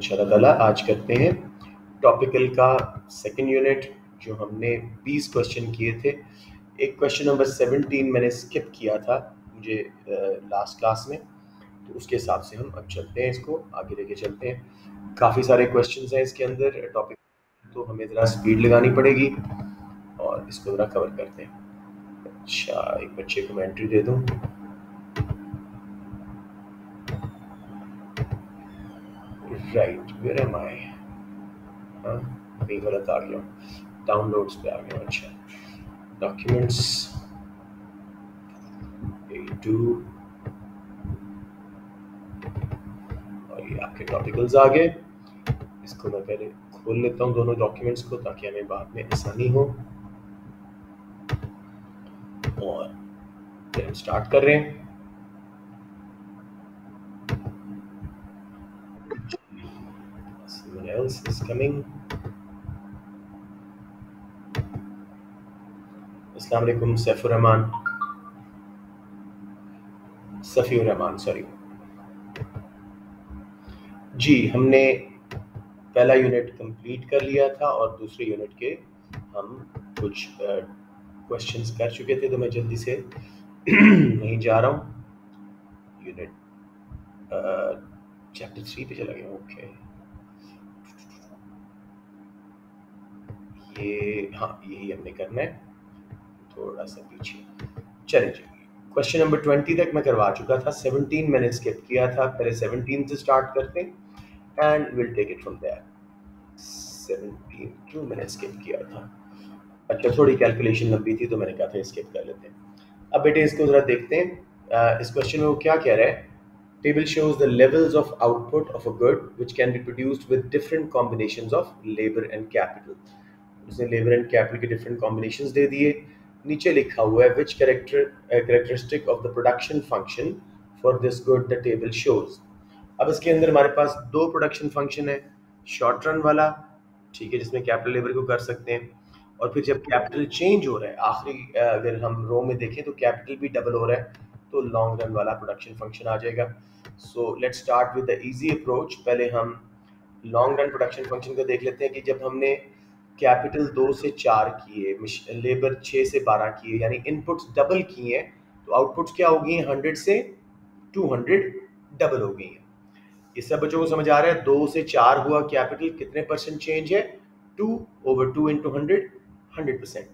इंशाल्लाह ताला आज करते हैं टॉपिकल का सेकंड यूनिट, जो हमने 20 क्वेश्चन किए थे। एक क्वेश्चन नंबर 17 मैंने स्किप किया था मुझे लास्ट क्लास में, तो उसके हिसाब से हम अब चलते हैं, इसको आगे लेके चलते हैं। काफ़ी सारे क्वेश्चंस हैं इसके अंदर टॉपिक, तो हमें ज़रा स्पीड लगानी पड़ेगी और इसको ज़रा कवर करते हैं। अच्छा, एक बच्चे को मैं एंट्री दे दूँ। राइट, वेयर एम आई? कहीं गलत आ गया, डाउनलोड्स पे आ गया। अच्छा, डॉक्यूमेंट्स A2 और ये आपके टॉपिकल्स आ गए। इसको मैं पहले खोल लेता हूँ दोनों डॉक्यूमेंट्स को, ताकि हमें बाद में आसानी हो। और फिर हम स्टार्ट कर रहे हैं। Someone else is coming. अस्सलाम वालेकुम सफ़ीउर रहमान, सॉरी जी। हमने पहला यूनिट कंप्लीट कर लिया था और दूसरे यूनिट के हम कुछ क्वेश्चंस कर चुके थे, तो मैं जल्दी से नहीं जा रहा हूँ। यूनिट चैप्टर 3 पे चला गया। ओके, ये हाँ, यही हमने करना है, थोड़ा सा पीछे चले जाइए। क्वेश्चन नंबर 20 तक मैं करवा चुका था, 17 मैंने स्किप किया था। पहले 17 से स्टार्ट करते हैं and will take it from there. 17 मैंने स्किप किया था। अच्छा, थोड़ी कैलकुलेशन लंबी थी तो मैंने कहा था स्किप कर लेते हैं। अब बेटे इसको ज़रा देखते हैं। इस क्वेश्चन में वो क्या कह रहा है? Table shows the levels of output of a good which can be produced with different combinations of labor and capital. उसने लेबर एंड कैपिटल के डिफरेंट कॉम्बिनेशंस दे दिए। नीचे लिखा हुआ है which characteristic of the production function for this good the table shows. अब इसके अंदर हमारे पास दो प्रोडक्शन फंक्शन है। शॉर्ट रन वाला, ठीक है, जिसमें कैपिटल लेबर को कर सकते हैं, और फिर जब कैपिटल चेंज हो रहा है आखिरी, अगर हम रो में देखें तो कैपिटल भी डबल हो रहा है, तो लॉन्ग रन वाला प्रोडक्शन फंक्शन आ जाएगा। So let's start with the easy approach. पहले हम लॉन्ग रन प्रोडक्शन फंक्शन को देख लेते हैं कि जब हमने कैपिटल 2 से 4 किए, लेबर 6 से 12 किए, यानी इनपुट्स डबल किए हैं, तो आउटपुट्स क्या हो गई हैं? 100 से 200 डबल हो गई हैं। ये सब बच्चों को समझ आ रहा है? 2 से 4 हुआ कैपिटल, कितने परसेंट चेंज है? 2/2 इंटू 100, 100%।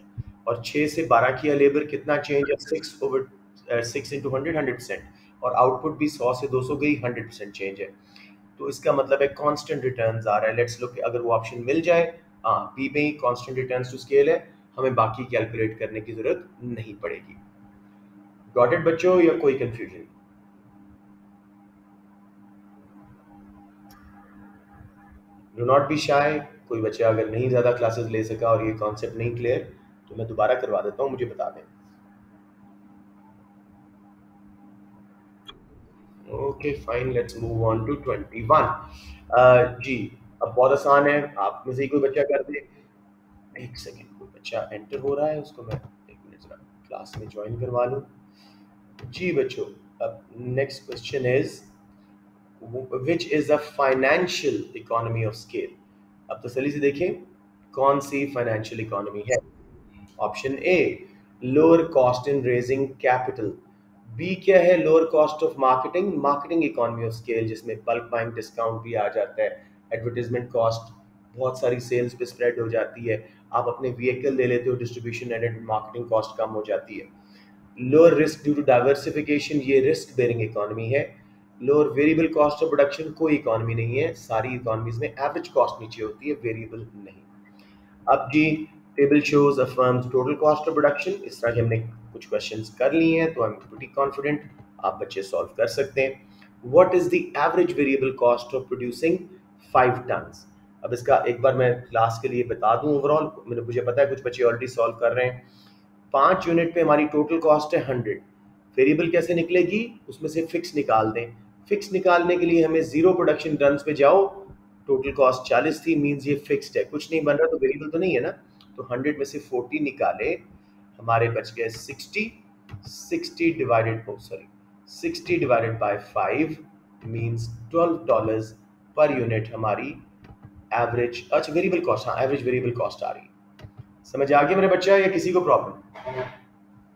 और 6 से 12 किया लेबर, कितना चेंज है? 6 इंटू 100, 100%। और आउटपुट भी 100 से 200 गई, 100% चेंज है। तो इसका मतलब है कांस्टेंट रिटर्न्स आ रहा है। लेट्स लुक, अगर वो ऑप्शन मिल जाए, हाँ, बी में ही कांस्टेंट रिटर्न्स टू स्केल है, हमें बाकी कैलकुलेट करने की जरूरत नहीं पड़ेगी। गॉट इट बच्चों, या कोई confusion? Do not be shy. कोई बच्चा अगर नहीं ज़्यादा क्लासेस ले सका और ये कॉन्सेप्ट नहीं क्लियर, तो मैं दोबारा करवा देता हूँ, मुझे बता दें। Okay fine, let's move on to 21। जी, अब बहुत आसान है, आप में से ही कोई बच्चा कर दे। एक सेकेंड, कोई बच्चा एंटर हो रहा है, उसको मैं एक मिनट ज़रा क्लास में ज्वाइन करवा लूँ। जी बच्चों, अब next question is which is the financial economy of scale. अब तसल्ली से देखें कौन सी फाइनेंशियल इकोनॉमी है। Option A, lower cost in raising capital. B क्या है? Lower cost of marketing, marketing economy of scale, जिसमें बल्क बाइंग डिस्काउंट भी आ जाता है, एडवर्टाइजमेंट कॉस्ट बहुत सारी सेल्स पे स्प्रेड हो जाती है, आप अपने व्हीकल ले लेते हो, डिस्ट्रीब्यूशन एंड मार्केटिंग कॉस्ट कम हो जाती है। Lower risk due to diversification, ये रिस्क बेरिंग इकोनॉमी है। Lower variable cost of production, कोई इकोनॉमी नहीं है, सारी इकोनॉमीज में एवरेज कॉस्ट नीचे होती है, वेरिएबल नहीं। अब जी, table shows a firm's total cost of production. इस तरह के हमने कुछ क्वेश्चंस कर लिए हैं, तो आई एम प्रीटी कॉन्फिडेंट आप बच्चे सॉल्व कर सकते हैं। What is the average variable cost of producing 5 tons? अब इसका एक बार मैं क्लास के लिए बता दूं ओवरऑल, मुझे पता है कुछ बच्चे ऑलरेडी सॉल्व कर रहे हैं। 5 यूनिट पे हमारी टोटल कॉस्ट है 100। वेरिएबल कैसे निकलेगी? उसमें से फिक्स निकाल दें। फिक्स निकालने के लिए हमें जीरो प्रोडक्शन टन्स पे जाओ, टोटल कॉस्ट 40 थी, मींस ये फिक्स्ड है, कुछ नहीं बन रहा, तो वेरिएबल तो नहीं है ना। तो 100 में से 40 निकाले, हमारे बच गए 60। 60 divided by 5 means $12 per unit हमारी एवरेज, अच्छा वेरिएबल कॉस्ट, हाँ एवरेज वेरिएबल कॉस्ट आ रही है। समझ आ गया मेरे बच्चा या किसी को प्रॉब्लम?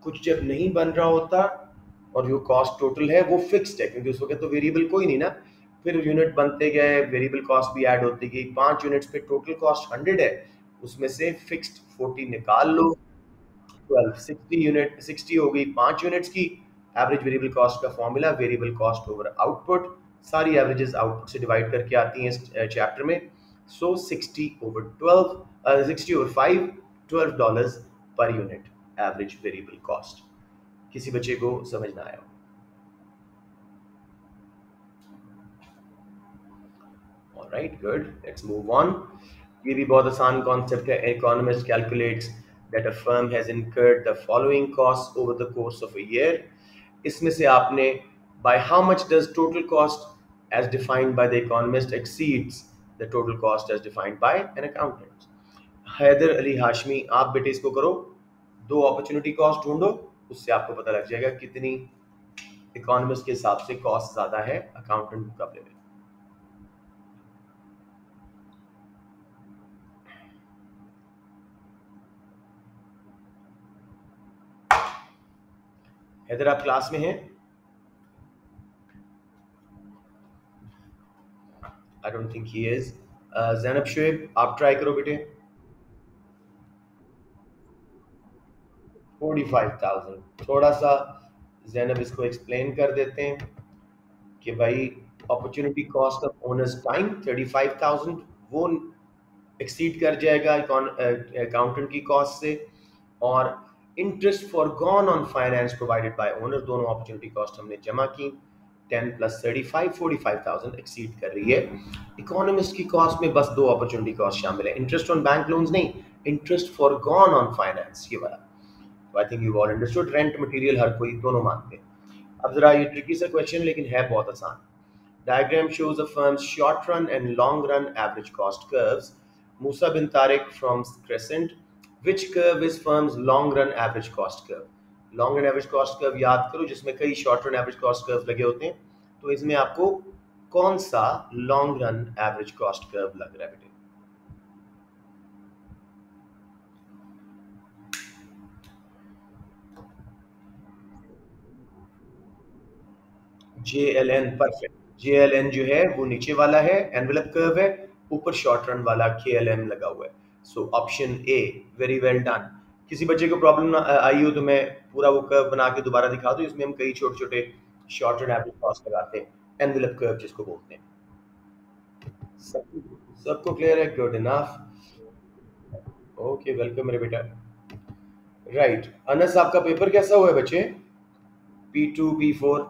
कुछ जब नहीं बन रहा होता और जो कॉस्ट टोटल है वो फिक्स्ड है, क्योंकि उस वक्त तो वेरिएबल कोई नहीं ना, फिर यूनिट बनते गए, वेरिएबल कॉस्ट भी ऐड होती गई, 5 यूनिट्स पे टोटल कॉस्ट 100 है, उसमें से फिक्स्ड 40 निकाल लो, 12 60 यूनिट, 60 हो गई 5 यूनिट्स की। एवरेज वेरिएबल कॉस्ट का formula variable cost over output, सारी एवरेजेस आउटपुट से डिवाइड करके आती हैं इस चैप्टर में। सो 60 over 12, 60 over 5, $12 per unit average variable cost. किसी बच्चे को समझ ना आया? Alright, good, let's move on. ये भी बहुत आसान कॉन्सेप्ट है। Economist calculates that a firm has incurred the following cost over the course of a year. इसमें से आपने by how much does total cost as defined by the economist exceeds the total cost as defined by an accountant। Haider Ali Hashmi, आप बेटे इसको करो, दो opportunity cost ढूंढो, उससे आपको पता लग जाएगा कितनी इकोनॉमिस्ट के हिसाब से कॉस्ट ज्यादा है अकाउंटेंट मुकाबले में। हैदर आप क्लास में हैं? I don't think he is. Zainab Shoaib, आप ट्राई करो बेटे। 45,000, थोड़ा सा जैनब इसको एक्सप्लेन कर देते हैं कि भाई opportunity cost of owner's time 35,000 वो एक्सीड कर जाएगा अकाउंटेंट की कॉस्ट से, और interest for gone on finance provided by owner, दोनों अपॉर्चुनिटी कॉस्ट हमने जमा की, 10 प्लस 35 45,000 एक्सीड कर रही है। इकोनॉमिस्ट की कॉस्ट में बस दो अपॉर्चुनिटी कॉस्ट शामिल है, इंटरेस्ट ऑन बैंक लोन्स नहीं, इंटरेस्ट फॉर गॉन ऑन फाइनेंस ये वाला। तो I think you all understood. Rent material हर कोई दोनों मानते हैं। अब जरा ये ट्रिकी सा क्वेश्चन लेकिन है बहुत आसान। Diagram shows a firm's short run and long run average cost curves. Musa bin Tariq from Crescent. Which curve is firm's long run average cost curve? Long run average cost curve याद करो जिसमें कई short run average cost curves लगे होते हैं, तो इसमें आपको कौन सा long run average cost curve लग रहा है बेटे? JLN, perfect. JLN जो है वो नीचे वाला है, एनवेलप कर्व है, ऊपर शॉर्ट रन वाला KLM लगा हुआ है। So option A, very well done. किसी बच्चे को प्रॉब्लम आई हो तो मैं पूरा वो कर्व बना के दोबारा दिखा दूं, इसमें हम कई छोटे छोटे शॉर्ट रन एवरेज कॉस्ट लगाते हैं, एनवेलप कर्व जिसको बोलते हैं। सब सबको क्लियर है? Good enough. ओके, वेलकम मेरे बेटा। राइट, अनस आपका पेपर कैसा हुआ है बच्चे? P2 P4?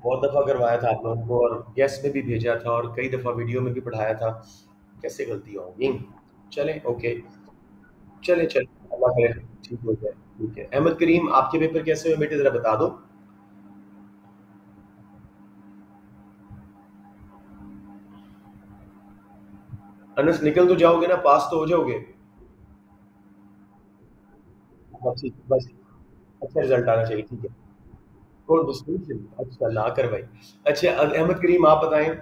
बहुत दफ़ा करवाया था आप लोगों को, और गेस्ट में भी भेजा था, और कई दफ़ा वीडियो में भी पढ़ाया था। कैसे गलतियाँ होंगी? चलें, ओके, चलें चलें, अल्लाह करे ठीक हो जाए। ठीक है, अहमद करीम आपके पेपर कैसे हुए बेटे, ज़रा बता दो। अनस निकल तो जाओगे ना, पास तो हो जाओगे? बस ठीक, बस अच्छा रिजल्ट आना चाहिए, ठीक है। कोई डिस्टिंक्शन, अच्छा ना कर भाई। अच्छा अहमद करीम आप बताएं।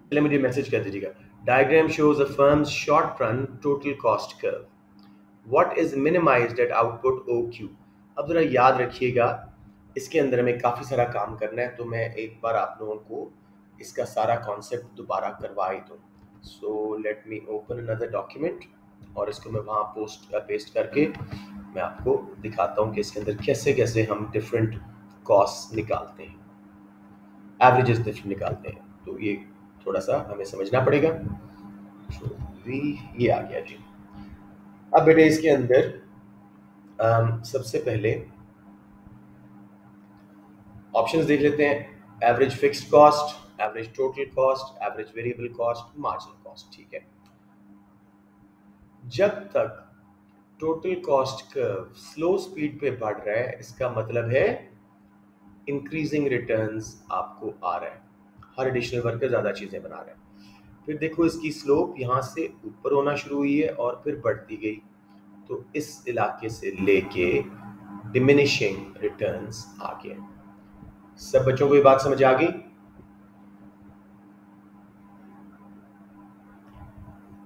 पहले मुझे मैसेज कर दीजिएगा। Diagram shows a firm's short run total cost curve, what is minimized at output O Q. अब जरा याद रखिएगा, इसके अंदर हमें काफ़ी सारा काम करना है, तो मैं एक बार आप लोगों को इसका सारा कॉन्सेप्ट दोबारा करवा ही दूँ। So let me open another document, और इसको मैं वहाँ पोस्ट पेस्ट करके मैं आपको दिखाता हूँ कि इसके अंदर कैसे कैसे हम डिफरेंट कॉस्ट निकालते हैं, एवरेजेस डिफरेंट निकालते हैं। तो ये थोड़ा सा हमें समझना पड़ेगा। तो ये आ गया जी। अब बेटे इसके अंदर सबसे पहले ऑप्शंस देख लेते हैं। Average fixed cost, average total cost, average variable cost, marginal cost. ठीक है, जब तक total cost curve slow speed पे बढ़ रहा है, इसका मतलब है इंक्रीजिंग रिटर्न्स आपको आ रहा है, हर एडिशनल वर्कर ज्यादा चीजें बना रहा है। फिर देखो इसकी स्लोप यहाँ से ऊपर होना शुरू हुई है और फिर बढ़ती गई, तो इस इलाके से लेके डिमिनिशिंग रिटर्न्स आ गए। सब बच्चों को ये बात समझ आ गई?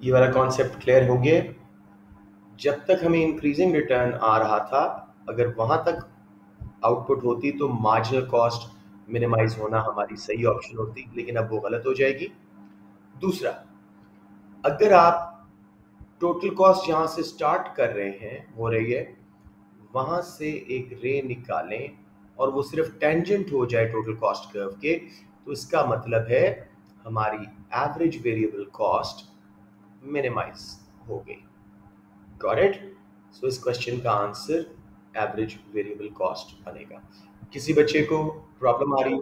ये वाला कॉन्सेप्ट क्लियर हो गया? जब तक हमें इंक्रीजिंग रिटर्न आ रहा था, अगर वहां तक आउटपुट होती तो मार्जिनल कॉस्ट मिनिमाइज होना हमारी सही ऑप्शन होती, लेकिन अब वो गलत हो जाएगी। दूसरा, अगर आप टोटल कॉस्ट जहां से स्टार्ट कर रहे हैं हो रही है, वहां से एक रे निकालें और वो सिर्फ टेंजेंट हो जाए टोटल कॉस्ट कर्व के, तो इसका मतलब है हमारी एवरेज वेरिएबल कॉस्ट मिनिमाइज हो गई। Got it? सो इस क्वेश्चन का आंसर एवरेज वेरिएबल कॉस्ट बनेगा। किसी बच्चे को प्रॉब्लम आ रही?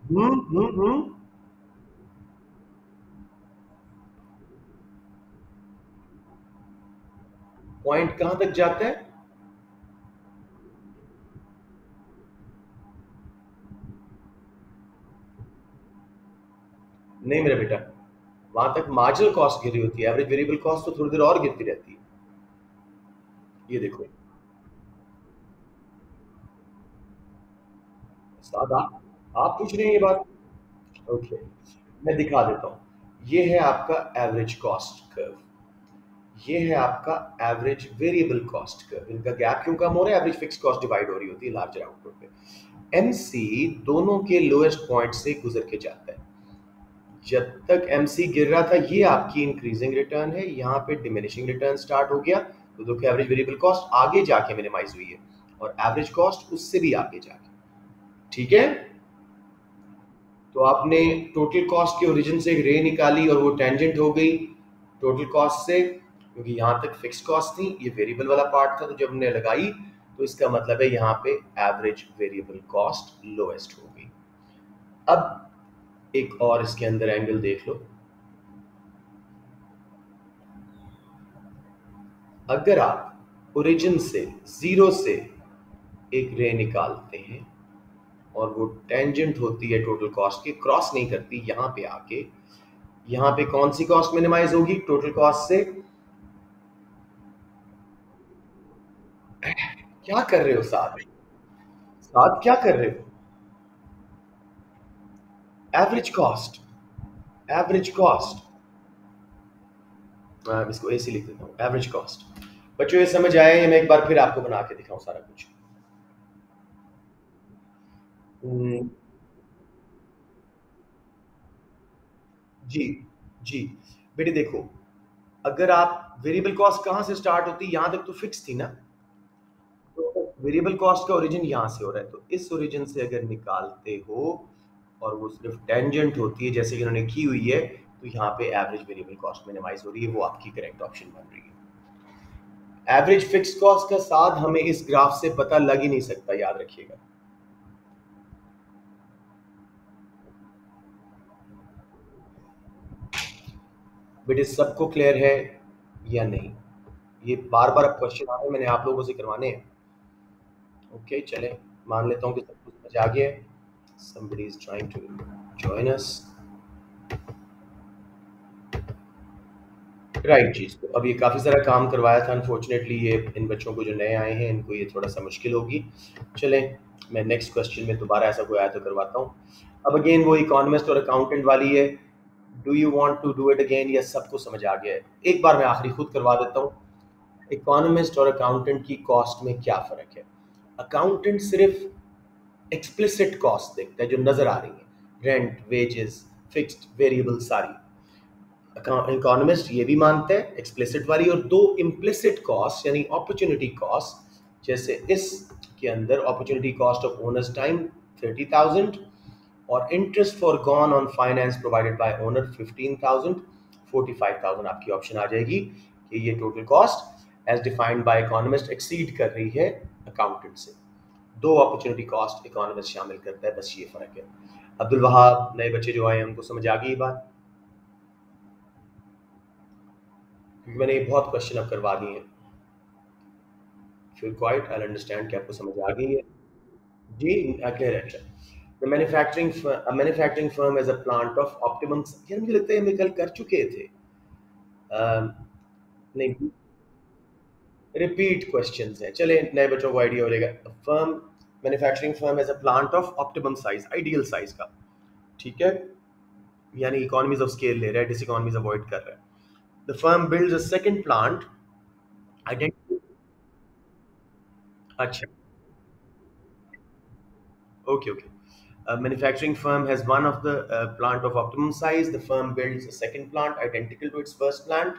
हम्म। पॉइंट कहां तक जाता है? नहीं मेरा बेटा, वहां तक मार्जिनल कॉस्ट गिरी होती है, एवरेज वेरिएबल कॉस्ट तो थोड़ी देर और गिरती रहती है। ये देखो, सादा आप पूछ रहे हैं ये बात? ओके, मैं दिखा देता हूँ। ये है आपका एवरेज कॉस्ट कर्व, ये है आपका एवरेज वेरिएबल कॉस्ट कर्व। इनका गैप क्यों कम हो रहा है? एवरेज फिक्स कॉस्ट डिवाइड हो रही होती है लार्जर आउटपुट पे। एमसी दोनों के लोएस्ट पॉइंट से गुजर के जाता है। जब तक एमसी गिर रहा था, ये आपकी इंक्रीजिंग रिटर्न है, यहाँ पे डिमिनिशिंग रिटर्न स्टार्ट हो गया, तो देखो एवरेज वेरिएबल कॉस्ट आगे जाके मिनिमाइज हुई है और एवरेज कॉस्ट उससे भी आगे जाके। ठीक है, तो आपने टोटल कॉस्ट के ओरिजिन से एक रे निकाली और वो टेंजेंट हो गई टोटल कॉस्ट से, क्योंकि यहाँ तक फिक्स कॉस्ट थी, ये वेरिएबल वाला पार्ट था, तो जब हमने लगाई तो इसका मतलब है यहाँ पे एवरेज वेरिएबल कॉस्ट लोएस्ट हो गई। अब एक और इसके अंदर एंगल देख लो। अगर आप ओरिजिन से जीरो से एक रे निकालते हैं और वो टेंजेंट होती है टोटल कॉस्ट की, क्रॉस नहीं करती, यहाँ पे आके यहाँ पे कौन सी कॉस्ट मिनिमाइज होगी टोटल कॉस्ट से? क्या कर रहे हो साथ? साथ क्या कर रहे हो? एवरेज कॉस्ट, एवरेज कॉस्ट, इसको ऐसे लिख देता हूँ, एवरेज कॉस्ट। बच्चों ये समझ आया? ये मैं एक बार फिर आपको बना के दिखाऊं सारा कुछ। हम्म, जी जी बेटे देखो, अगर आप वेरिएबल कॉस्ट कहाँ से स्टार्ट होती, यहां तक तो फिक्स थी ना, तो वेरिएबल कॉस्ट का ओरिजिन यहाँ से हो रहा है, तो इस ओरिजिन से अगर निकालते हो और वो सिर्फ टेंजेंट होती है जैसे कि उन्होंने की हुई है, तो यहाँ पे एवरेज वेरिएबल कॉस्ट मिनिमाइज हो रही है, वो आपकी करेक्ट ऑप्शन बन रही है। एवरेज फिक्स कॉस्ट का साथ हमें इस ग्राफ से पता लग ही नहीं सकता, याद रखिएगा। बेटे सबको क्लियर है या नहीं? ये बार बार अब क्वेश्चन आ रहे हैं, मैंने आप लोगों से करवाने हैं। ओके चलें, मान लेता हूँ कि सबको समझ आ गया है। somebody is trying to join us। Right जी, तो अब ये काफ़ी सारा काम करवाया था, अनफॉर्चुनेटली ये इन बच्चों को जो नए आए हैं इनको ये थोड़ा सा मुश्किल होगी। चलें, मैं नेक्स्ट क्वेश्चन में दोबारा ऐसा कोई आया तो करवाता हूँ। अब अगेन वो इकोनॉमिस्ट और अकाउंटेंट वाली है। Do you want to do it again, या सबको समझ आ गया है? एक बार मैं आखिरी खुद करवा देता हूँ। इकोनॉमिस्ट और अकाउंटेंट की कॉस्ट में क्या फ़र्क है? अकाउंटेंट सिर्फ एक्सप्लिसिट कॉस्ट देखता है जो नज़र आ रही है, रेंट, वेजेस, फिक्स्ड, वेरिएबल सारी। इकोनॉमिस्ट ये भी मानते हैं एक्सप्लिसिट वाली, और दो इम्प्लिसिट कॉस्ट यानी अपॉर्चुनिटी कॉस्ट, जैसे इस के अंदर opportunity cost of owner's time 30,000 और interest for gone on finance provided by owner 15,000, 45,000 आपकी ऑप्शन आ जाएगी कि ये total cost as defined by economist exceed कर रही है अकाउंटेंट से। दो अपॉर्चुनिटी कॉस्ट इकोनॉमिस्ट शामिल करता है, बस ये फर्क है। अब्दुल वहाब, नए बच्चे जो आए हैं उनको समझ आ गई ये बात? क्योंकि मैंने ये बहुत क्वेश्चन अब करवा दिए हैं। फिर क्वाइट आई अंडरस्टैंड कि आपको समझ आ गई है। जी क्लियर है। अच्छा, the manufacturing firm as a plant of optimum. यार मुझे लगता है हम कल कर चुके थे। नहीं, रिपीट क्वेश्चंस हैं, चले नए बच्चों को आइडिया हो जाएगा। Firm manufacturing firm as a plant of optimum size, ideal size का, ठीक है, यानी इकोनॉमीज ऑफ स्केल ले रहा है, डिसइकोनॉमीज अवॉइड कर रहा है। The firm builds a second plant identity. अच्छा, okay, okay. A manufacturing firm has one of the plant of optimum size. The firm builds a second plant identical to its first plant.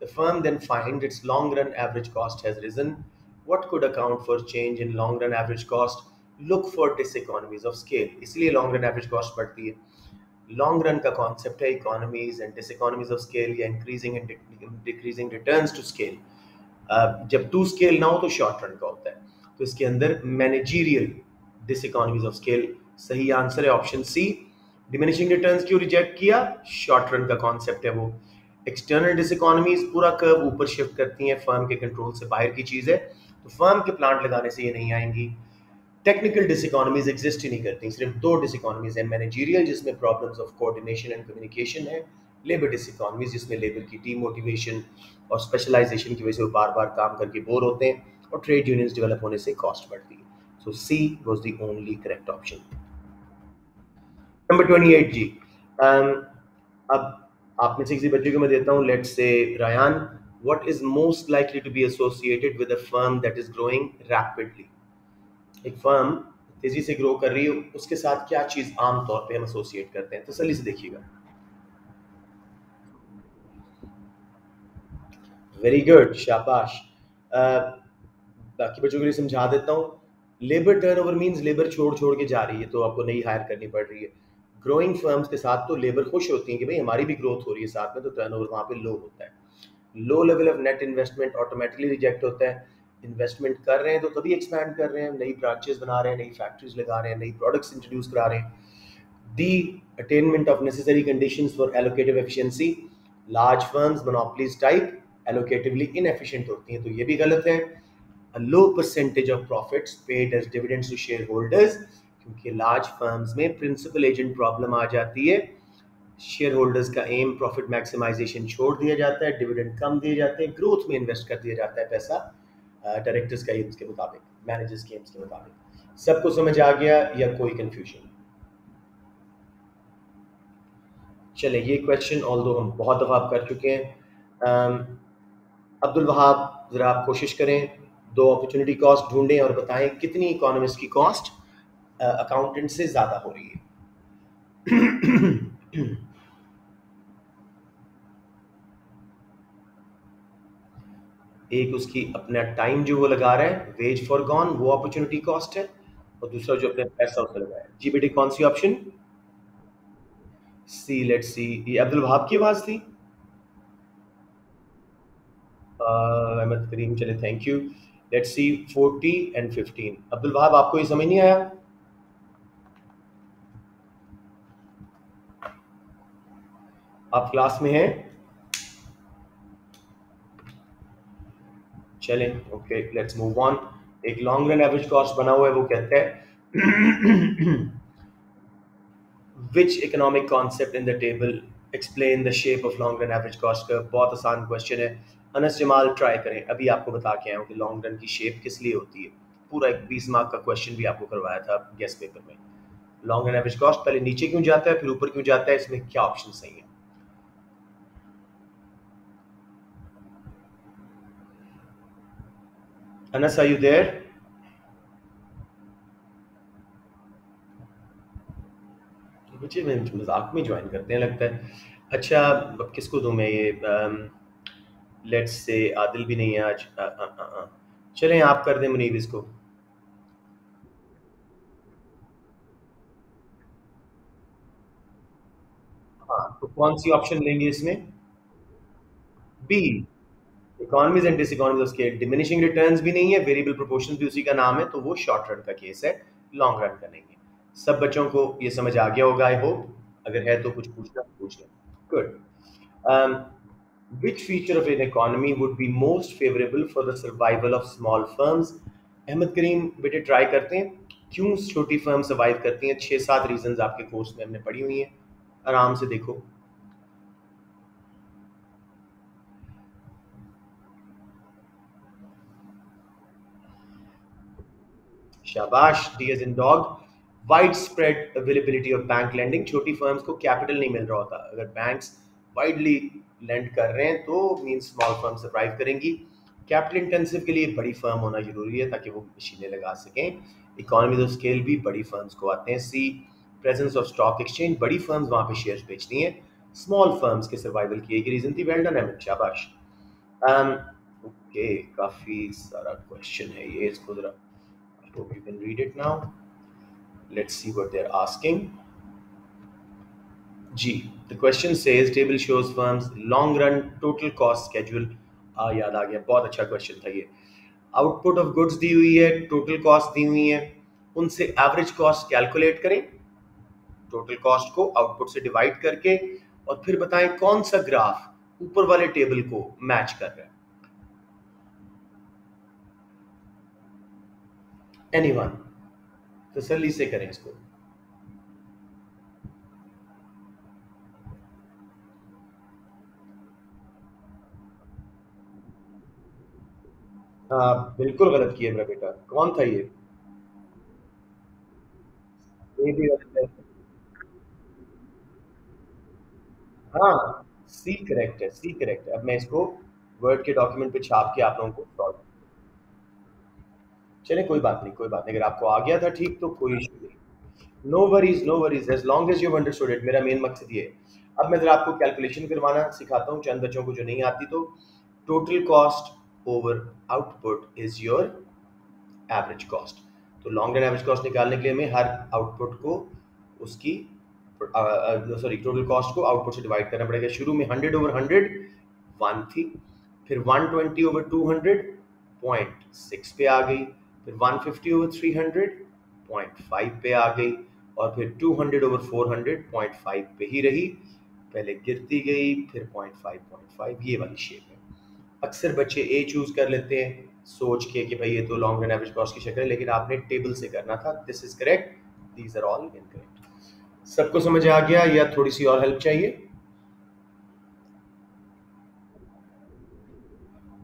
The firm then finds its long run average cost has risen. What could account for change in long run average cost? Look for diseconomies of scale. इसलिए long run average cost बढ़ती है। Long run का concept है economies and diseconomies of scale या increasing and decreasing returns to scale. जब to scale ना हो तो शॉर्ट रन का होता है। तो इसके अंदर मैनेजीरियल डिसइकोनॉमीज ऑफ स्केल सही आंसर है ऑप्शन सी। डिमिनिशिंग रिटर्न्स क्यों रिजेक्ट किया? शॉर्ट रन का कॉन्सेप्ट है वो। एक्सटर्नल डिसइकोनॉमीज पूरा कर्व ऊपर शिफ्ट करती हैं, फर्म के कंट्रोल से बाहर की चीज है, तो फर्म के प्लांट लगाने से ये नहीं आएंगी। टेक्निकल डिसइकोनॉमीज एग्जिस्ट ही नहीं करती, सिर्फ दो डिसइकोनॉमीज है, मैनेजरियल जिसमें problems of coordination and communication है, लेबर डिसइकोनॉमीज जिसमें लेबर की डीमोटिवेशन और स्पेशलाइजेशन की वजह से वो बार बार काम करके बोर होते हैं, और ट्रेड यूनियंस डेवलप होने से कॉस्ट बढ़ती है। So C was the only correct option. Number 28 जी। अब आप में से किसी बच्चे को मैं देता हूँ, let's say Rayan, what is most likely to be associated with a firm that is growing rapidly? एक फर्म तेजी से ग्रो कर रही है, उसके साथ क्या चीज आमतौर पे हम एसोसिएट करते हैं? तसल्ली से देखिएगा। वेरी गुड, शाबाश। बाकी बच्चों के लिए समझा देता हूँ। लेबर टर्नओवर मींस लेबर छोड़ छोड़ के जा रही है तो आपको नई हायर करनी पड़ रही है। ग्रोइंग फर्म्स के साथ तो लेबर खुश होती है कि भाई हमारी भी ग्रोथ हो रही है साथ में, तो टर्नओवर वहाँ पे लो होता है। Low level of net investment automatically reject होता है। इन्वेस्टमेंट कर रहे हैं तो तभी एक्सपैंड कर रहे हैं, नई ब्रांचेस बना रहे हैं, नई फैक्ट्रीज लगा रहे हैं, नई प्रोडक्ट्स इंट्रोड्यूस करा रहे हैं। The attainment of necessary conditions for allocative efficiency. Large firms, monopolies type, allocatively inefficient होती हैं, तो ये भी गलत है। A low percentage of profits paid as dividends to shareholders, क्योंकि लार्ज फर्म्स में प्रिंसिपल एजेंट प्रॉब्लम आ जाती है। शेयर होल्डर्स का एम प्रॉफिट मैक्सिमाइजेशन छोड़ दिया जाता है, डिविडेंड कम दिए जाते हैं, ग्रोथ में इन्वेस्ट कर दिया जाता है पैसा डायरेक्टर्स का एम्स के मुताबिक, मैनेजर्स के एम्स के मुताबिक। सबको समझ आ गया या कोई कंफ्यूजन? चले, ये क्वेश्चन ऑल दो हम बहुत दफ़ा आप कर चुके हैं। अब्दुल वहाब, ज़रा आप कोशिश करें, दो अपॉर्चुनिटी कॉस्ट ढूंढें और बताएं कितनी इकोनॉमिस्ट की कॉस्ट अकाउंटेंट से ज़्यादा हो रही है। एक उसकी अपना टाइम जो वो लगा रहा है, वेज फॉर गॉन, वो अपॉर्चुनिटी कॉस्ट है, और दूसरा जो अपने पैसा उसने लगाया। जी बेटे, कौन सी ऑप्शन? C, let's see. ये अब्दुल वहाब की आवाज़ थी। अहमद करीम, चले, thank you. Let's see 40 and 15। Abdul Wahab, आपको ये समझ नहीं आया? आप क्लास में हैं? चलें, ओके, लेट्स मूव ऑन। एक लॉन्ग रन एवरेज कॉस्ट बना हुआ है, वो कहता है which economic concept in the table explain the shape of long run average cost curve. बहुत आसान क्वेश्चन है, अनस जमाल ट्राई करें। अभी आपको बता के आया हूँ कि लॉन्ग रन की शेप किस लिए होती है। पूरा एक 20 मार्क का क्वेश्चन भी आपको करवाया था गेस्ट पेपर में। लॉन्ग रन एवरेज कॉस्ट पहले नीचे क्यों जाता है फिर ऊपर क्यों जाता है, इसमें क्या ऑप्शन सही है? Anas, are you there? बच्चे में मजाक में ज्वाइन करते हैं लगता है। अच्छा, अब किसको दूं मैं ये? लेट्स से आदिल भी नहीं है आज। चलें, आप कर दें मुनीब इसको। हाँ, तो कौन सी ऑप्शन लेंगे इसमें? B, economies and diseconomies of scale. Diminishing returns भी नहीं है, वेरिएबल प्रोपोर्शन भी उसी का नाम है, तो वो शॉर्ट रन का केस है, लॉन्ग रन का नहीं है। सब बच्चों को ये समझ आ गया होगा, आई होप। अगर है तो कुछ पूछना पूछ लें। Good. which feature of an economy would be most favorable for the survival of small firms? Ahmad Karim बेटे, ट्राई करते हैं। क्यों छोटी फर्म सर्वाइव करती हैं? 6-7 रीजंस आपके कोर्स में हमने पढ़ी हुई हैं, आराम से देखो। शाबाश, D as in dog. Wide spread availability of bank lending, छोटी फर्म्स को कैपिटल नहीं मिल रहा होता, अगर बैंक्स वाइडली लेंड कर रहे हैं तो मीन स्मॉल फर्म सर्वाइव करेंगी। कैपिटल इंटेंसिव के लिए बड़ी फर्म होना जरूरी है ताकि वो मशीनें लगा सकें। इकोनॉमीज ऑफ स्केल भी बड़ी फर्म्स को आते हैं। सी, प्रेजेंस ऑफ स्टॉक एक्सचेंज, बड़ी फर्म्स वहां पे शेयर्स बेचती हैं। स्मॉल फर्म्स के सर्वाइवल की एक रीजन थी। वेल डन अमित, शाबाश। ओके, काफी सारा क्वेश्चन है ये, इसको जरा I hope you can read it now. Let's see what they're asking. G. The question says table shows firms long run total cost schedule. याद आ गया, बहुत अच्छा क्वेश्चन था ये। आउटपुट ऑफ गुड्स दी हुई है, टोटल कॉस्ट दी हुई है, उनसे एवरेज कॉस्ट कैलकुलेट करें, टोटल कॉस्ट को आउटपुट से डिवाइड करके, और फिर बताएं कौन सा ग्राफ ऊपर वाले टेबल को मैच कर रहा है। एनीवन, तसल्ली से करें इसको। बिल्कुल गलत किया मेरा बेटा, कौन था ये भी गलत है। हाँ, सी करेक्ट है, सी करेक्ट है। अब मैं इसको वर्ड के डॉक्यूमेंट पे छाप के आप लोगों को सॉल्व, चले कोई बात नहीं, कोई बात नहीं, अगर आपको आ गया था ठीक तो कोई इशू नहीं। No worries, no worries, as long as you understood it, मेरा मेन मकसद ये है। अब मैं जरा आपको कैलकुलेशन करवाना सिखाता हूँ चंद बच्चों को जो नहीं आती। तो total cost over output is your average cost. तो लॉन्ग रन एवरेज कॉस्ट निकालने के लिए हमें हर आउटपुट को उसकी सॉरी टोटल कॉस्ट को आउटपुट से डिवाइड करना पड़ेगा। शुरू में 100/100 1 थी, फिर 120/200 0.6 पे आ गई, फिर 150/300 0.5 पे आ गई, और फिर 200/400 0.5 पे ही रही। पहले गिरती गई, फिर 0.5 ये वाली शेप है। अक्सर बच्चे ए चूज कर लेते हैं सोच के कि भाई ये तो लॉन्ग रन एवरेज कॉस्ट की शक्ल है, लेकिन आपने टेबल से करना था। This is correct, these are all incorrect. सबको समझ आ गया या थोड़ी सी और हेल्प चाहिए?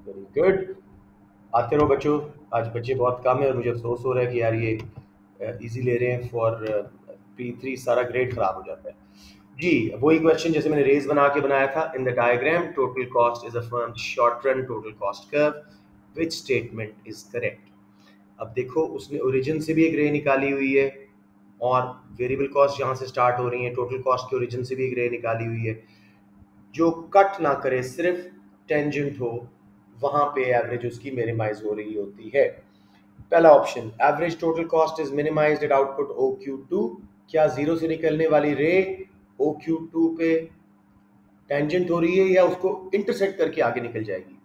वेरी गुड, आते रहो बच्चों। आज बच्चे बहुत कम है और मुझे अफसोस हो रहा है कि यार ये इजी ले रहे हैं फॉर P3, सारा ग्रेड खराब हो जाता है। जी, वही क्वेश्चन जैसे मैंने रेज बना के बनाया था। In the diagram total cost is a firm short run total cost curve, which statement is correct? अब देखो, उसने ओरिजिन से भी एक रे निकाली हुई है, और वेरिएबल कॉस्ट जहाँ से स्टार्ट हो रही है टोटल कॉस्ट के ओरिजिन से भी एक रे निकाली हुई है। जो कट ना करे, सिर्फ टेंजेंट हो, वहां पे एवरेज उसकी मिनिमाइज हो रही होती है। पहला option, average total cost is minimized at output OQ2। क्या जीरो से निकलने वाली रे OQ2 पे टेंजेंट हो रही है या उसको इंटरसेक्ट करके आगे निकल जाएगी?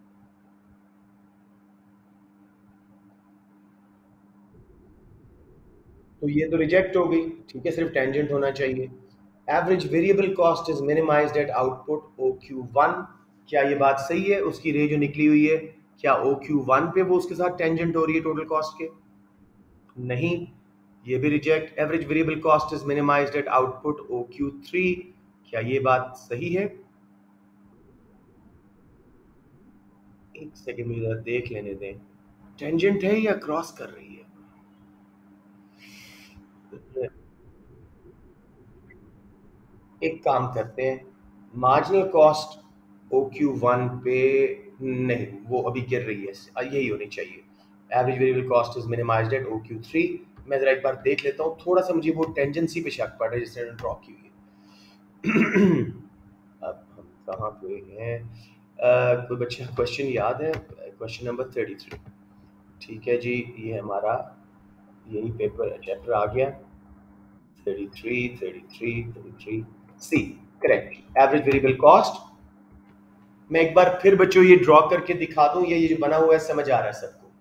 तो ये तो रिजेक्ट हो गई, ठीक है, सिर्फ टेंजेंट होना चाहिए। Average variable cost is minimized at output OQ1। क्या ये बात सही है? उसकी रे जो निकली हुई है, क्या OQ1 पे वो उसके साथ टेंजेंट हो रही है टोटल कॉस्ट के? नहीं, ये भी reject. Average variable cost is minimized at output OQ3। क्या ये बात सही है? एक सेकंड मुझे जरा देख लेने दें, टेंजेंट है या क्रॉस कर रही है? एक काम करते हैं, मार्जिनल कॉस्ट OQ1 पे नहीं, वो अभी गिर रही है, यही होनी चाहिए। Average variable cost is minimized at OQ3। मैं जरा एक बार देख लेता हूँ, थोड़ा सा मुझे वो टेंजेंसी पे शक पड़ रहा है जिसने ड्रॉ की हुई है। अब हम कहाँ पे हैं? कोई बच्चे क्वेश्चन याद है? क्वेश्चन नंबर 33, ठीक है जी, ये हमारा यही पेपर चैप्टर आ गया। 33, 33, 33, C correct, average variable cost. मैं एक बार फिर बच्चों ये ड्रॉ करके दिखा दूं, ये जो बना हुआ है समझ आ रहा है सबको?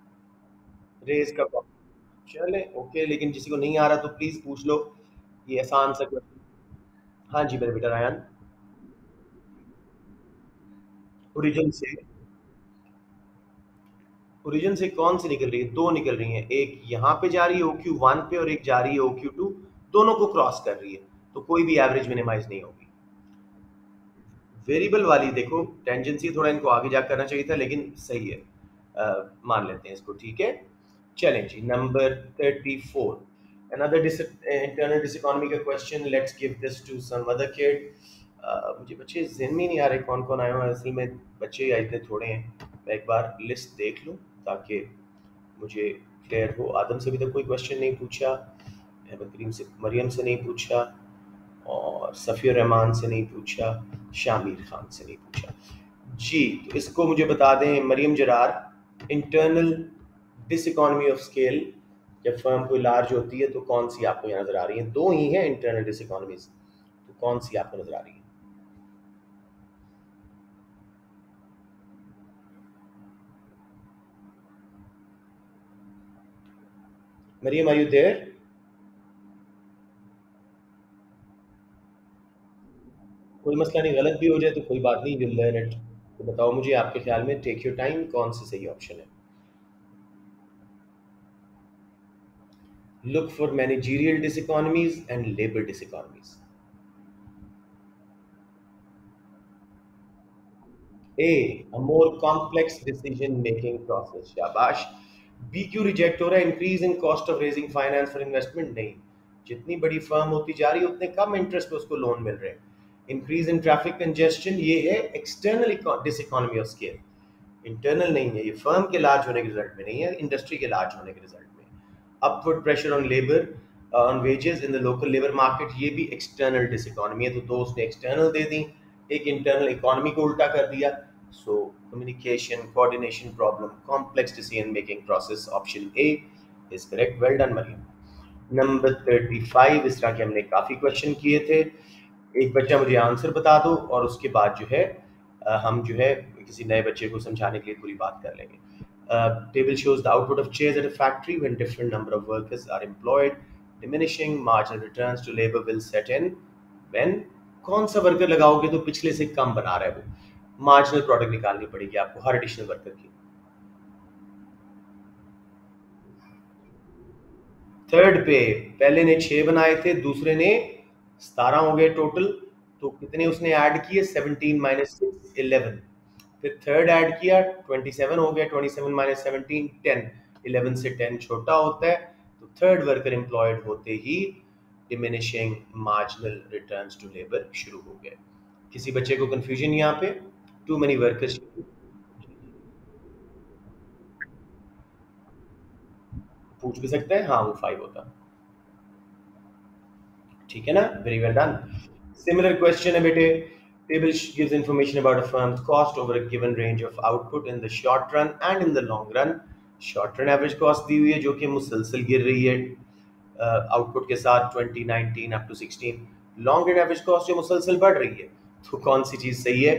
रेज का प्रॉब्लम, चले ओके, लेकिन किसी को नहीं आ रहा तो प्लीज पूछ लो, ये आसान सा क्वेश्चन। हाँ जी मेरे बेटा रायन। ओरिजिन से, ओरिजिन से कौन सी निकल रही है? दो निकल रही हैं, एक यहाँ पे जा रही है OQ1 पे और एक जा रही है OQ2, दोनों को क्रॉस कर रही है, तो कोई भी एवरेज मिनिमाइज नहीं होगी। वेरिएबल वाली देखो, टेंजेंसी थोड़ा इनको आगे जा करना चाहिए था, लेकिन सही है, मान लेते हैं इसको, ठीक है। चलें जी, नंबर 34, another internal diseconomy का question, let's give this to some other kid. मुझे बच्चे ज़हन में नहीं आ रहे कौन कौन आए हुए हैं, असल में बच्चे आए इतने थोड़े हैं, मैं एक बार लिस्ट देख लूँ ताकि मुझे क्लियर हो। आदम से भी तो कोई क्वेश्चन नहीं पूछा, अहमद करीम से, मरियम से नहीं पूछा, और सफ़ी रहमान से नहीं पूछा, शामिर खान से नहीं पूछा जी। तो इसको मुझे बता दें Mariam Zarar, internal diseconomy of scale जब फर्म कोई लार्ज होती है तो कौन सी आपको यहाँ नज़र आ रही है? दो ही हैं इंटरनल डिसइकोनॉमीज, तो कौन सी आपको नज़र आ रही है? Mariam, are you there? कोई मसला नहीं, गलत भी हो जाए तो कोई बात नहीं, विल लर्न इट। तो बताओ मुझे, आपके ख्याल में, टेक योर टाइम, कौन सी सही ऑप्शन है? Look for managerial diseconomies and labor diseconomies. A more complex decision making process. शाबाश। B क्यों रिजेक्ट हो रहा है? Increase in cost of raising finance for investment नहीं, जितनी बड़ी फर्म होती जा रही है उतने कम इंटरेस्ट पे उसको लोन मिल रहे हैं। इंक्रीज इन ट्रैफिक कंजेस्शन, ये है एक्सटर्नल डिसइकोनॉमी ऑफ स्केल, इंटरनल नहीं है, ये फर्म के लार्ज होने के रिजल्ट में नहीं है, इंडस्ट्री के लार्ज होने के रिजल्ट में। Upward pressure on labour, on wages in the local labour market, ये भी एक्सटर्नल डिसइकोनॉमी है, तो दो उसने एक्सटर्नल दे दी, एक इंटरनल इकोनॉमी को उल्टा कर दिया। So communication, coordination problem, complex decision making process, option A is correct. Well done Mariam. Number 35, इस तरह के हमने काफ़ी क्वेश्चन किए थे, एक बच्चा मुझे आंसर बता दो और उसके बाद जो है हम जो है किसी नए बच्चे को समझाने के लिए पूरी बात कर लेंगे। Table shows the output of chairs at a factory when different number of workers are employed. Diminishing marginal returns to labor will set in when, कौन सा वर्कर लगाओगे तो पिछले से कम बना रहा है वो, मार्जिनल प्रोडक्ट निकालनी पड़ेगी आपको हर एडिशनल वर्कर की। थर्ड पे, पहले ने 6 बनाए थे, दूसरे ने 17 हो गए टोटल, तो कितने उसने ऐड किए? 17 माइनस 6 11, फिर थर्ड ऐड किया 27 हो गया, 27 माइनस 17 10, 11 से 10 छोटा होता है, तो थर्ड वर्कर एम्प्लॉयड होते ही diminishing marginal returns to labour शुरू हो गए। किसी बच्चे को कंफ्यूजन यहाँ पे? टू मेनी वर्कर्स, पूछ भी सकते हैं, हाँ वो 5 होता, ठीक है ना, very well done. Similar question है बेटे, table gives information about a firm's cost over a given range of output in the short run and in the long run। Short run average cost दी हुई है जो कि मुसलसल गिर रही है आउटपुट के साथ 2019 up to 16, long run average cost जो मुसलसल बढ़ रही है, तो कौन सी चीज सही है?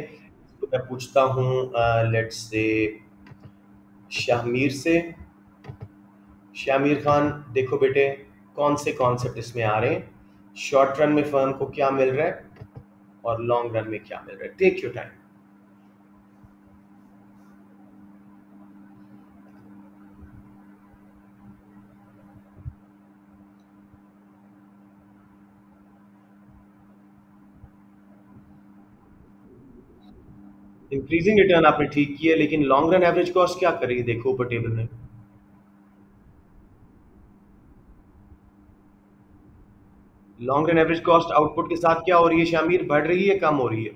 तो मैं पूछता हूँ लेट्स से शाहमीर से। शामिर खान, देखो बेटे कौन से कॉन्सेप्ट इसमें आ रहे हैं, शॉर्ट रन में फर्म को क्या मिल रहा है और लॉन्ग रन में क्या मिल रहा है, take your time. Increasing return आपने ठीक किया, लेकिन लॉन्ग रन एवरेज कॉस्ट क्या कर रही है? देखो ऊपर टेबल में, long run average cost output के साथ क्या हो रही है शामिर? बढ़ रही है, कम हो रही है?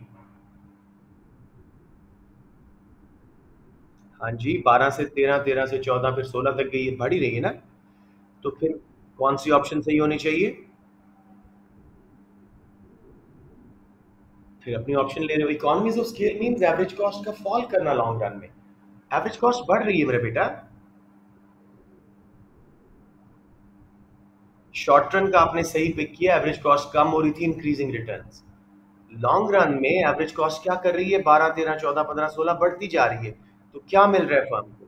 हाँ जी, 12 से 13, 13 से 14, फिर 16 तक गई है, बढ़ ही रही है ना, तो फिर कौन सी ऑप्शन सही होनी चाहिए? फिर अपनी ऑप्शन ले रहे हो, economies of scale means average cost का फॉल करना लॉन्ग रन में, एवरेज कॉस्ट बढ़ रही है मेरे बेटा। शॉर्ट रन का आपने सही पिक किया, एवरेज कॉस्ट कम हो रही थी, इंक्रीजिंग रिटर्न्स। लॉन्ग रन में एवरेज कॉस्ट क्या कर रही है? 12 13 14 15 16 बढ़ती जा रही है, तो क्या मिल रहा है फर्म को?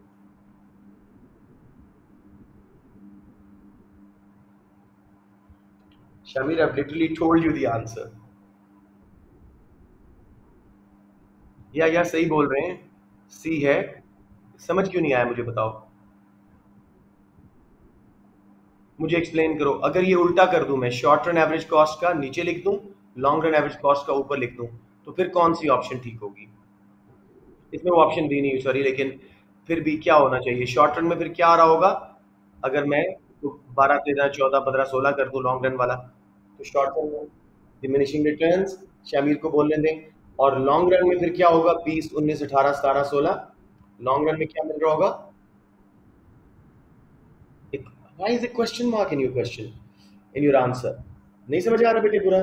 Shamir, I literally told you the answer. या सही बोल रहे हैं, सी है, समझ क्यों नहीं आया मुझे बताओ, मुझे एक्सप्लेन करो। अगर ये उल्टा कर दूं, मैं शॉर्ट रन एवरेज कॉस्ट का नीचे लिख दूं, लॉन्ग रन एवरेज कॉस्ट का ऊपर लिख दूं, तो फिर कौन सी ऑप्शन ठीक होगी? इसमें वो ऑप्शन भी नहीं, सॉरी, लेकिन फिर भी क्या होना चाहिए शॉर्ट रन में? फिर क्या आ रहा होगा अगर मैं तो 12, 13, 14, 15, 16 कर दूं लॉन्ग रन वाला, तो शॉर्ट रन में डिमिनिशिंग रिटर्न्स, शामिर को बोलने दें। और लॉन्ग रन में फिर क्या होगा? 20, 19, 18, 17, 16, लॉन्ग रन में क्या मिल रहा होगा? Why is a question mark in your question, in your answer? नहीं समझ आ रहा बेटे पूरा?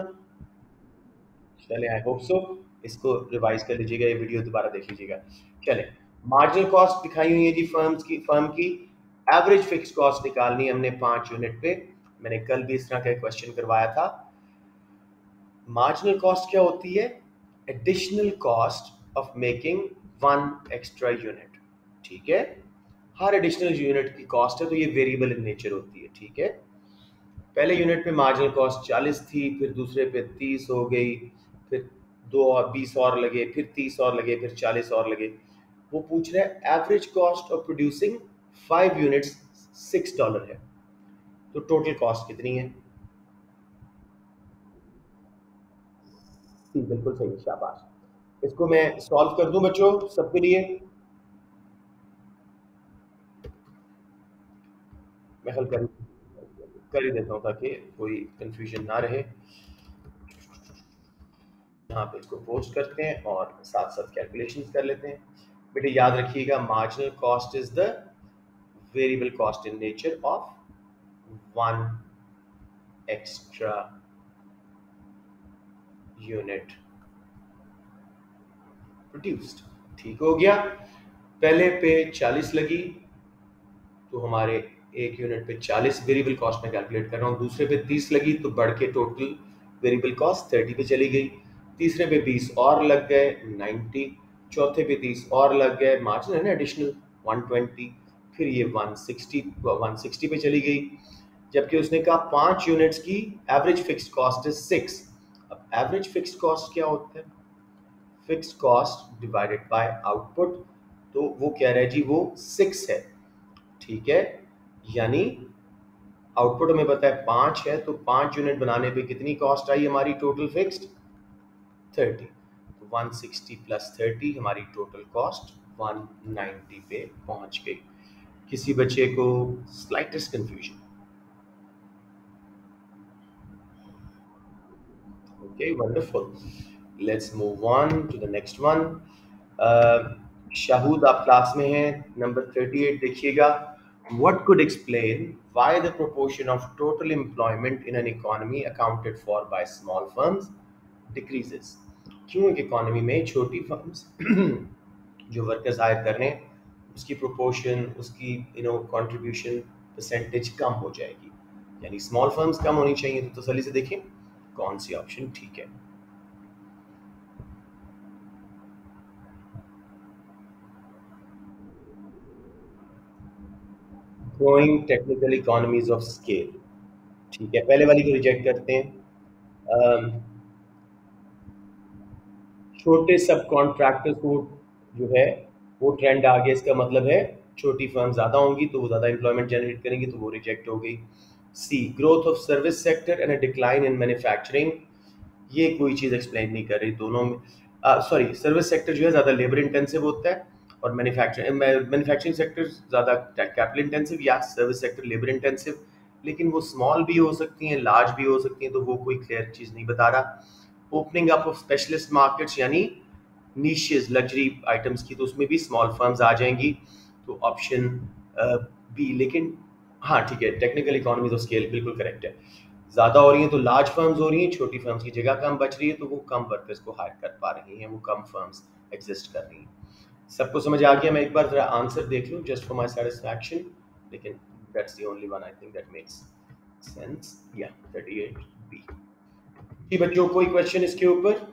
चले, आई होप सो। इसको रिवाइज कर लीजिएगा, ये वीडियो दोबारा देख लीजिएगा। चले, मार्जिनल कॉस्ट दिखाई हुई है जी फर्म की एवरेज फिक्स कॉस्ट निकालनी है हमने 5 यूनिट पे। मैंने कल भी इस तरह का क्वेश्चन करवाया था। मार्जिनल कॉस्ट क्या होती है? Additional cost of making one extra unit. ठीक है, हर एडिशनल यूनिट की कॉस्ट है, तो ये वेरिएबल इन नेचर होती है। ठीक है, पहले यूनिट पे मार्जिनल कॉस्ट 40 थी, फिर दूसरे पे 30 हो गई, फिर 2 और 20 और लगे, फिर 30 और लगे, फिर 40 और लगे। वो पूछ रहा है average cost of producing 5 units $6 है, तो टोटल कॉस्ट कितनी है? बिल्कुल सही, शाबाश। इसको मैं सॉल्व कर दूं बच्चों सबके लिए? मैं हल कर ही देता हूँ ताकि कोई कंफ्यूजन ना रहे। यहाँ पे इसको पोस्ट करते हैं और साथ साथ कैलकुलेशंस कर लेते हैं। बेटे याद रखिएगा, marginal cost is the variable cost in nature of one extra unit produced. ठीक हो गया? पहले पे 40 लगी, तो हमारे एक यूनिट पे 40 वेरिएबल कॉस्ट में कैलकुलेट कर रहा हूँ। दूसरे पे 30 लगी, तो बढ़ के टोटल वेरिएबल कॉस्ट 30 पे चली गई। तीसरे पे 20 और लग गए, 90। चौथे पे 30 और लग गए, मार्जिन है ना एडिशनल, 120। फिर ये 160 पे चली गई। जबकि उसने कहा 5 यूनिट्स की एवरेज फिक्स्ड कॉस्ट इज 6। अब एवरेज फिक्स्ड कॉस्ट क्या होता है? Fixed cost divided by output. तो वो कह रहा है जी वो 6 है। ठीक है, यानी आउटपुट हमें पता है 5 है, तो 5 यूनिट बनाने पे कितनी कॉस्ट आई हमारी टोटल फिक्स्ड? 30। तो 160 प्लस 30, हमारी टोटल कॉस्ट 190 पे पहुंच गई। किसी बच्चे को slightest confusion? Okay, wonderful. Let's move on to the next one. Shahood आप क्लास में हैं, नंबर 38 देखिएगा। What could explain why the proportion of total employment in an economy accounted for by small firms decreases? क्यों एक economy में छोटी firms जो workers higher कर रहे हैं उसकी प्रोपोर्शन, उसकी कंट्रीब्यूशन परसेंटेज कम हो जाएगी, यानी स्मॉल फर्म्स कम होनी चाहिए। तो तसल्ली से देखें कौन सी ऑप्शन ठीक है। Growing technical economies of scale. ठीक है, पहले वाली को रिजेक्ट करते हैं। अम, छोटे सब कॉन्ट्रैक्टर्स को जो है वो ट्रेंड आ गया, इसका मतलब है छोटी फर्म ज़्यादा होंगी तो वो ज़्यादा एम्प्लॉयमेंट जनरेट करेंगी, तो वो रिजेक्ट हो गई। C, growth of service sector and a decline in manufacturing. ये कोई चीज़ एक्सप्लेन नहीं कर रही दोनों में। सॉरी, सर्विस सेक्टर जो है ज़्यादा लेबर इंटेंसिव होता है और मैन्युफैक्चरिंग सेक्टर ज़्यादा कैपिटल इंटेंसिव, या सर्विस सेक्टर लेबर इंटेंसिव। लेकिन वो स्मॉल भी हो सकती हैं, लार्ज भी हो सकती हैं, तो वो कोई क्लियर चीज़ नहीं बता रहा। Opening up of specialist markets यानी नीशेस लग्जरी आइटम्स की, तो उसमें भी स्मॉल फर्म्स आ जाएंगी, तो ऑप्शन बी। लेकिन हाँ ठीक है, टेक्निकल इकोनॉमीज ऑफ स्केल बिल्कुल करेक्ट है। ज़्यादा हो रही हैं तो लार्ज फर्म्स हो रही हैं, छोटी फर्म्स की जगह कम बच रही है, तो वो कम वर्कर्स को हायर कर पा रही हैं, वो कम फर्म्स एग्जिस्ट कर रही हैं। सबको समझ आ गया? मैं एक बार जरा आंसर देख लूँ जस्ट फॉर माई सेटिस्फैक्शन, लेकिन that's the only one I think that makes sense. या 38 बी। जी बच्चों, कोई क्वेश्चन इसके ऊपर?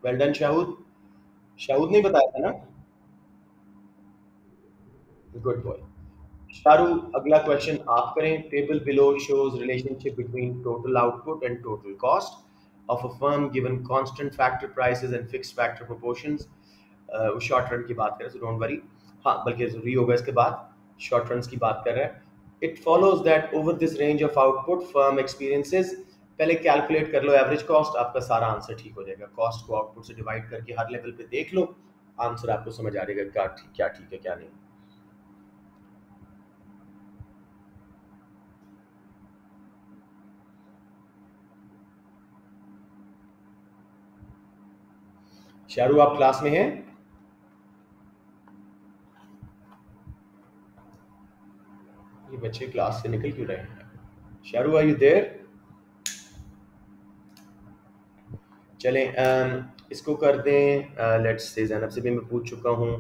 Well done शाहूद। शाहूद ने बताया था ना? Good boy. शारू, अगला क्वेश्चन आप करें। Table below shows relationship between total output and total cost of a firm given constant factor prices and fixed factor proportions. वो शॉर्ट रन की बात करें, सो डोंट वरी। हाँ बल्कि ज़रूरी होगा इसके बाद, शॉर्ट रन की बात कर रहा है। It follows that over this range of output firm experiences, पहले कैलकुलेट कर लो एवरेज कॉस्ट, आपका सारा आंसर ठीक हो जाएगा। कॉस्ट को आउटपुट से डिवाइड करके हर लेवल पे देख लो, आंसर आपको समझ आ जाएगा क्या ठीक है क्या नहीं। शाहरुख आप क्लास में हैं? ये बच्चे क्लास से निकल क्यों रहे हैं? Shahrukh are you there? चलें इसको कर दें, लेट्स से ज़ैनब से भी मैं पूछ चुका हूँ,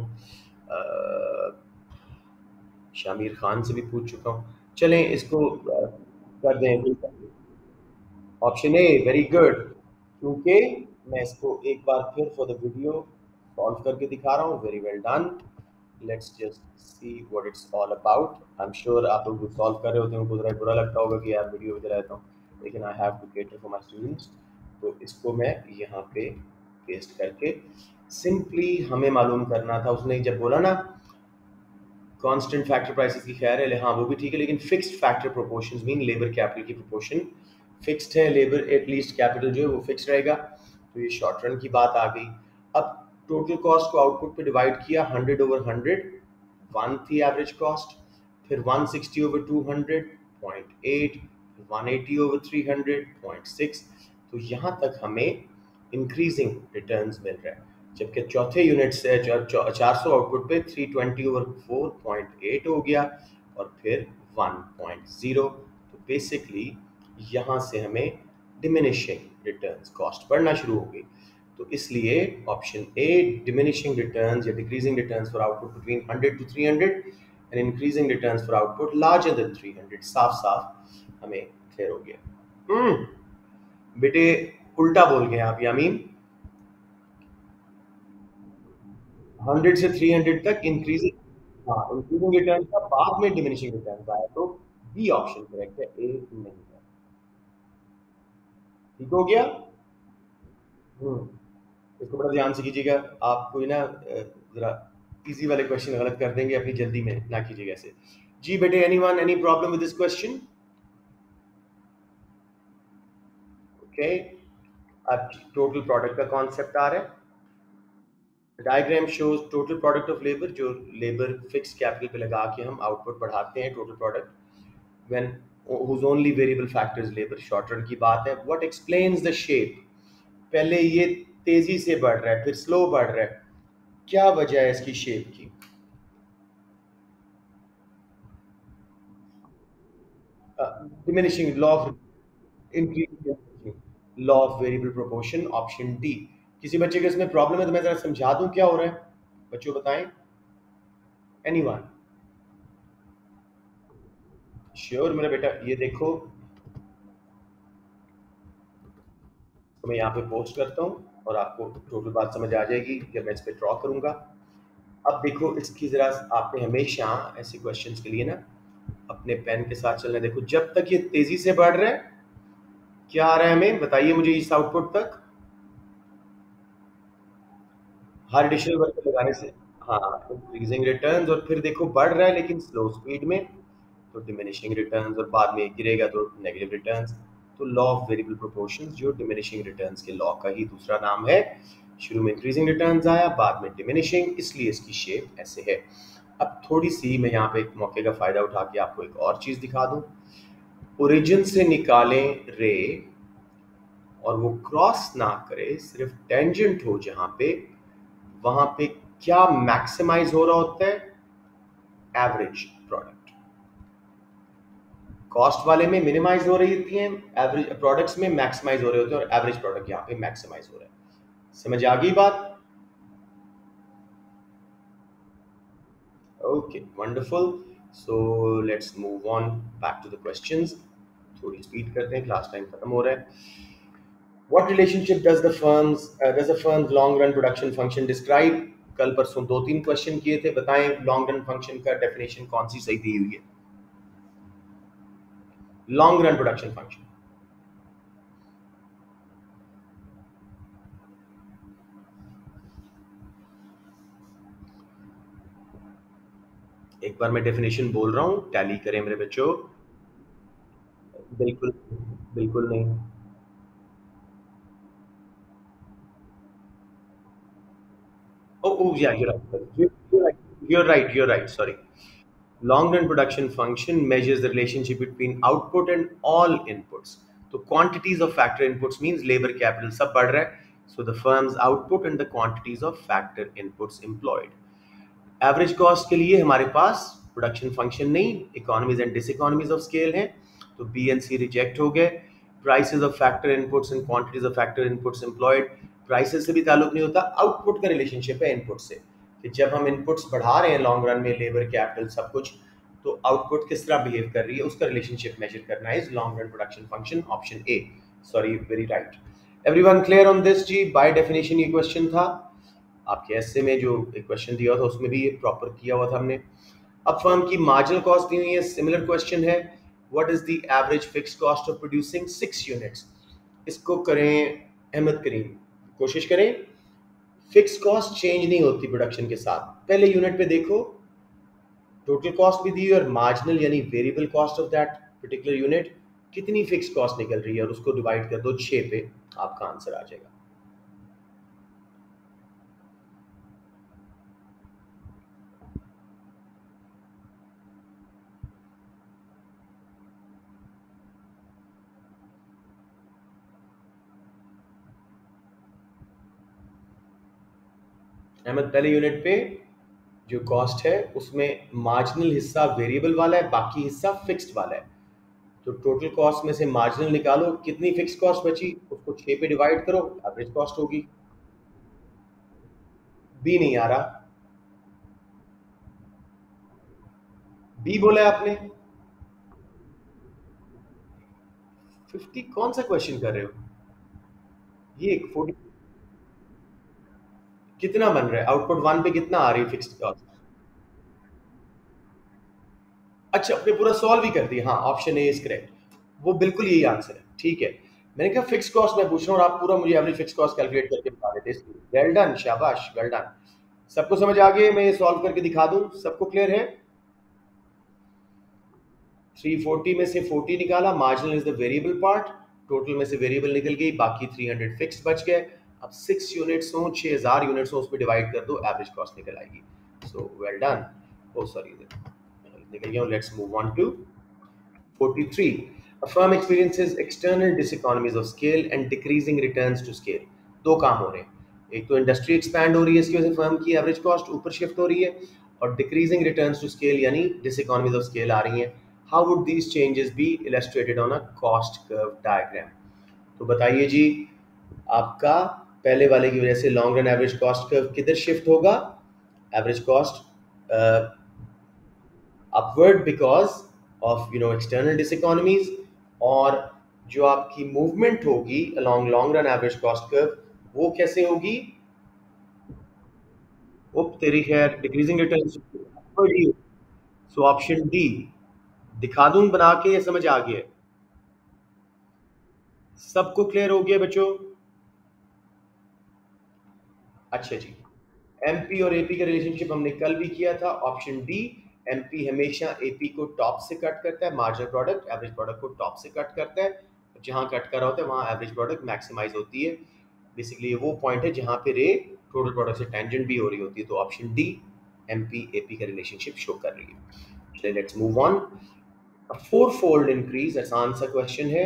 शामिर खान से भी पूछ चुका हूँ। चलें इसको कर दें ऑप्शन ए, वेरी गुड। क्योंकि मैं इसको एक बार फिर फॉर द वीडियो सॉल्व करके दिखा रहा हूँ। Very well done. Let's just see what it's all about. I am sure आप लोग जो सॉल्व कर रहे होते हैं उनको ज़रा बुरा लगता होगा कि यार वीडियो इधर रहता हूँ, लेकिन I have to cater for my students. तो इसको मैं यहाँ पे पेस्ट करके सिंपली हमें मालूम करना था, उसने जब बोला ना कांस्टेंट फैक्टर प्राइसेस की खैर है, हाँ वो भी ठीक है, लेकिन fixed factor proportions mean labour capital की प्रोपोर्शन फिक्स्ड है, लेबर एटलीस्ट कैपिटल जो है वो फिक्स्ड रहेगा। तो ये शॉर्ट रन की बात आ गई। अब टोटल कॉस्ट को आउटपुट पे डिवाइड किया 100/100, 1 थी एवरेज कॉस्ट, फिर 160/200 0.8, 180/300 0.6। तो यहाँ तक हमें इंक्रीजिंग रिटर्न्स मिल रहा है। जबकि चौथे यूनिट से 400 आउटपुट पे 320/4 0.8 हो गया और फिर 1.0। तो बेसिकली यहाँ से हमें डिमिनिशिंग रिटर्न्स कॉस्ट बढ़ना शुरू हो गई। तो इसलिए ऑप्शन ए डिमिनिशिंग रिटर्न्स या decreasing returns for output between 100 to 300 and increasing returns for output larger than 300, साफ साफ हमें क्लियर हो गया। बेटे उल्टा बोल गए आप यामीन। 100 से 300 तक इंक्रीजिंग, हाँ इंक्रीजिंग रिटर्न का बाद में डिमिनिशिंग रिटर्न आया, तो बी ऑप्शन करेक्ट है, ए नहीं है। ठीक हो गया। इसको बड़ा ध्यान से कीजिएगा, आप कोई ना जरा इजी वाले क्वेश्चन गलत कर देंगे अपनी जल्दी में, ना कीजिएगा ऐसे। जी बेटे, anyone any problem with this question? Okay, अब टोटल प्रोडक्ट का कॉन्सेप्ट आ रहा है। Diagram shows total product of labour, जो लेबर फिक्स कैपिटल पे लगा के हम आउटपुट बढ़ाते हैं total product, when whose only variable factor is labor। Short run की बात है। व्हाट एक्सप्लेन्स द शेप, पहले ये तेजी से बढ़ रहा है फिर स्लो बढ़ रहा है, क्या वजह है इसकी शेप की? Diminishing law of increasing, law of variable proportion, option D. किसी बच्चे को इसमें प्रॉब्लम है तो मैं जरा समझा दूं क्या हो रहा है, बच्चों बताएं। एनीवन? श्योर मेरा बेटा, ये देखो तो मैं यहाँ पे पोस्ट करता हूँ और आपको टोटल बात समझ आ जाएगी जब मैं इस पर ड्रॉ करूँगा। अब देखो इसकी ज़रा, आपने हमेशा ऐसे क्वेश्चंस के लिए ना अपने पेन के साथ चलना। देखो जब तक ये तेज़ी से बढ़ रहा है, क्या आ रहा है हमें बताइए मुझे इस आउटपुट तक, हर एडिशनल वर्क लगाने से, हाँ इंक्रीजिंग रिटर्न्स, और फिर देखो बढ़ रहा है लेकिन स्लो स्पीड में, तो डिमिनिशिंग रिटर्न्स, और बाद में गिरेगा तो नेगेटिव रिटर्न्स। तो लॉ ऑफ वेरिएबल प्रोपोर्शंस जो डिमिनिशिंग रिटर्न्स के लॉ का ही दूसरा नाम है। शुरू में इंक्रीजिंग रिटर्न्स आया, बाद में डिमिनिशिंग, इसलिए इसकी शेप ऐसे है। अब थोड़ी सी मैं यहाँ पे एक मौके का फ़ायदा उठा के आपको एक और चीज़ दिखा दूँ। ओरिजिन से निकालें रे और वो क्रॉस ना करे, सिर्फ टेंजेंट हो जहाँ पे, वहाँ पे क्या मैक्सिमाइज हो रहा होता है? Average product. कॉस्ट वाले में मिनिमाइज हो रही होती हैं, एवरेज प्रोडक्ट्स में मैक्सिमाइज हो रहे होते हैं, और एवरेज प्रोडक्ट यहाँ पे मैक्सिमाइज हो रहा है। समझ आ गई बात? Okay wonderful. So let's move on back to the questions. थोड़ी स्पीड करते हैं, क्लास टाइम खत्म हो रहा है। What relationship does a firm's long run production function describe? कल परसों 2-3 क्वेश्चन किए थे, बताएं लॉन्ग रन फंक्शन का डेफिनेशन कौन सी सही दी हुई है? लॉन्ग रन प्रोडक्शन फंक्शन, एक बार मैं डेफिनेशन बोल रहा हूँ, टैली करें मेरे बच्चों। बिल्कुल, बिल्कुल नहीं। Yeah, you're right. You're right. You're right. You're right. Sorry. Long run production function measures the relationship between output and all inputs. So quantities of factor inputs means labor capital सब बढ़ रहा है. So the firm's output and the quantities of factor inputs employed. Average cost के लिए हमारे पास production function नहीं, economies and diseconomies of scale हैं, तो बी एंड सी रिजेक्ट हो गए। Prices of factor inputs and quantities of factor inputs employed, prices से भी ताल्लुक नहीं होता, आउटपुट का रिलेशनशिप है इनपुट से, कि जब हम इनपुट्स बढ़ा रहे हैं लॉन्ग रन में, लेबर कैपिटल सब कुछ, तो आउटपुट किस तरह बिहेव कर रही है उसका रिलेशनशिप मेजर करना है is long run production function, option A. Sorry, very right. Everyone clear on this जी? बाय डेफिनेशन ये क्वेश्चन था आपके एसए में, जो एक क्वेश्चन दिया था उसमें भी ये प्रॉपर किया हुआ था हमने। अब फर्म की मार्जिनल कॉस्ट दी हुई है, सिमिलर क्वेश्चन है, what is the average fix cost of producing 6 units. इसको करें अहमद करीम, कोशिश करें। फिक्स कॉस्ट चेंज नहीं होती प्रोडक्शन के साथ, पहले यूनिट पे देखो, टोटल कॉस्ट भी दी हुई और मार्जिनल यानी variable cost of that particular unit, कितनी फिक्स कॉस्ट निकल रही है, और उसको डिवाइड कर दो 6 पे, आपका आंसर आ जाएगा। अहमद, पहले यूनिट पे जो कॉस्ट है उसमें मार्जिनल हिस्सा वेरिएबल वाला है, बाकी हिस्सा फिक्स्ड वाला है, तो टोटल कॉस्ट में से मार्जिनल निकालो, कितनी फिक्स कॉस्ट बची उसको 6 पे डिवाइड करो, एवरेज कॉस्ट होगी। बी नहीं आ रहा, बी बोला है आपने। 50 कौन सा क्वेश्चन कर रहे हो? ये 40 कितना बन रहा है, आउटपुट 1 पे कितना आ रही है फिक्स्ड कॉस्ट? अच्छा, आपने पूरा सॉल्व ही कर दिया, हाँ ऑप्शन ए इज करेक्ट, वो बिल्कुल यही आंसर है, ठीक है। मैंने कहा फिक्स कॉस्ट मैं पूछ रहा हूँ और आप पूरा मुझे एवरेज फिक्स कॉस्ट कैलकुलेट करके बता देते, इसलिए वेल डन, शाबाश, वेल डन। सबको समझ आ गई? मैं ये सॉल्व करके दिखा दूं, सबको क्लियर है? 340 में से 40 निकाला, marginal is the variable part, total में से वेरिएबल निकल गई, बाकी 300 फिक्स बच गए। अब 6 यूनिट्स हो, 6000 यूनिट्स हो, उस पर डिवाइड कर दो, एवरेज कॉस्ट निकल आएगी। So well done. Oh sorry, निकल गया। Let's move on to 43. A firm experiences external diseconomies of scale and decreasing returns to scale. दो काम हो रहे हैं, एक तो इंडस्ट्री एक्सपैंड हो रही है, इसकी वजह से फर्म की एवरेज कॉस्ट ऊपर शिफ्ट हो रही है, और डिक्रीजिंग रिटर्न्स टू स्केल यानी डिसइकोनॉमीज ऑफ स्केल आ रही हैं। How would these changes be illustrated on a cost curve diagram? तो बताइए जी, आपका पहले वाले की वजह से long run average cost curve किधर शिफ्ट होगा? Average cost upward because of external diseconomies, और जो आपकी मूवमेंट होगी along long run average cost curve वो कैसे होगी? वो तेरी खैर डिक्रीजिंग रिटर्न्स upward ही। सो ऑप्शन डी दिखा दूं बना के, ये समझ आ गया? सबको क्लियर हो गया बच्चों? अच्छा जी, एमपी और एपी का रिलेशनशिप हमने कल भी किया था, ऑप्शन डी। एमपी हमेशा एपी को टॉप से कट करता है, मार्जिनल प्रोडक्ट एवरेज प्रोडक्ट को टॉप से कट करता है, जहां कट कर रहा होता है वहां एवरेज प्रोडक्ट मैक्सिमाइज होती है। बेसिकली ये वो पॉइंट है जहां पे रे टोटल प्रोडक्ट से टेंजेंट भी हो रही होती है, तो ऑप्शन डी एमपी एपी का रिलेशनशिप शो कर रही है। चलिए let's move on. Four fold increase, आसान सा क्वेश्चन है,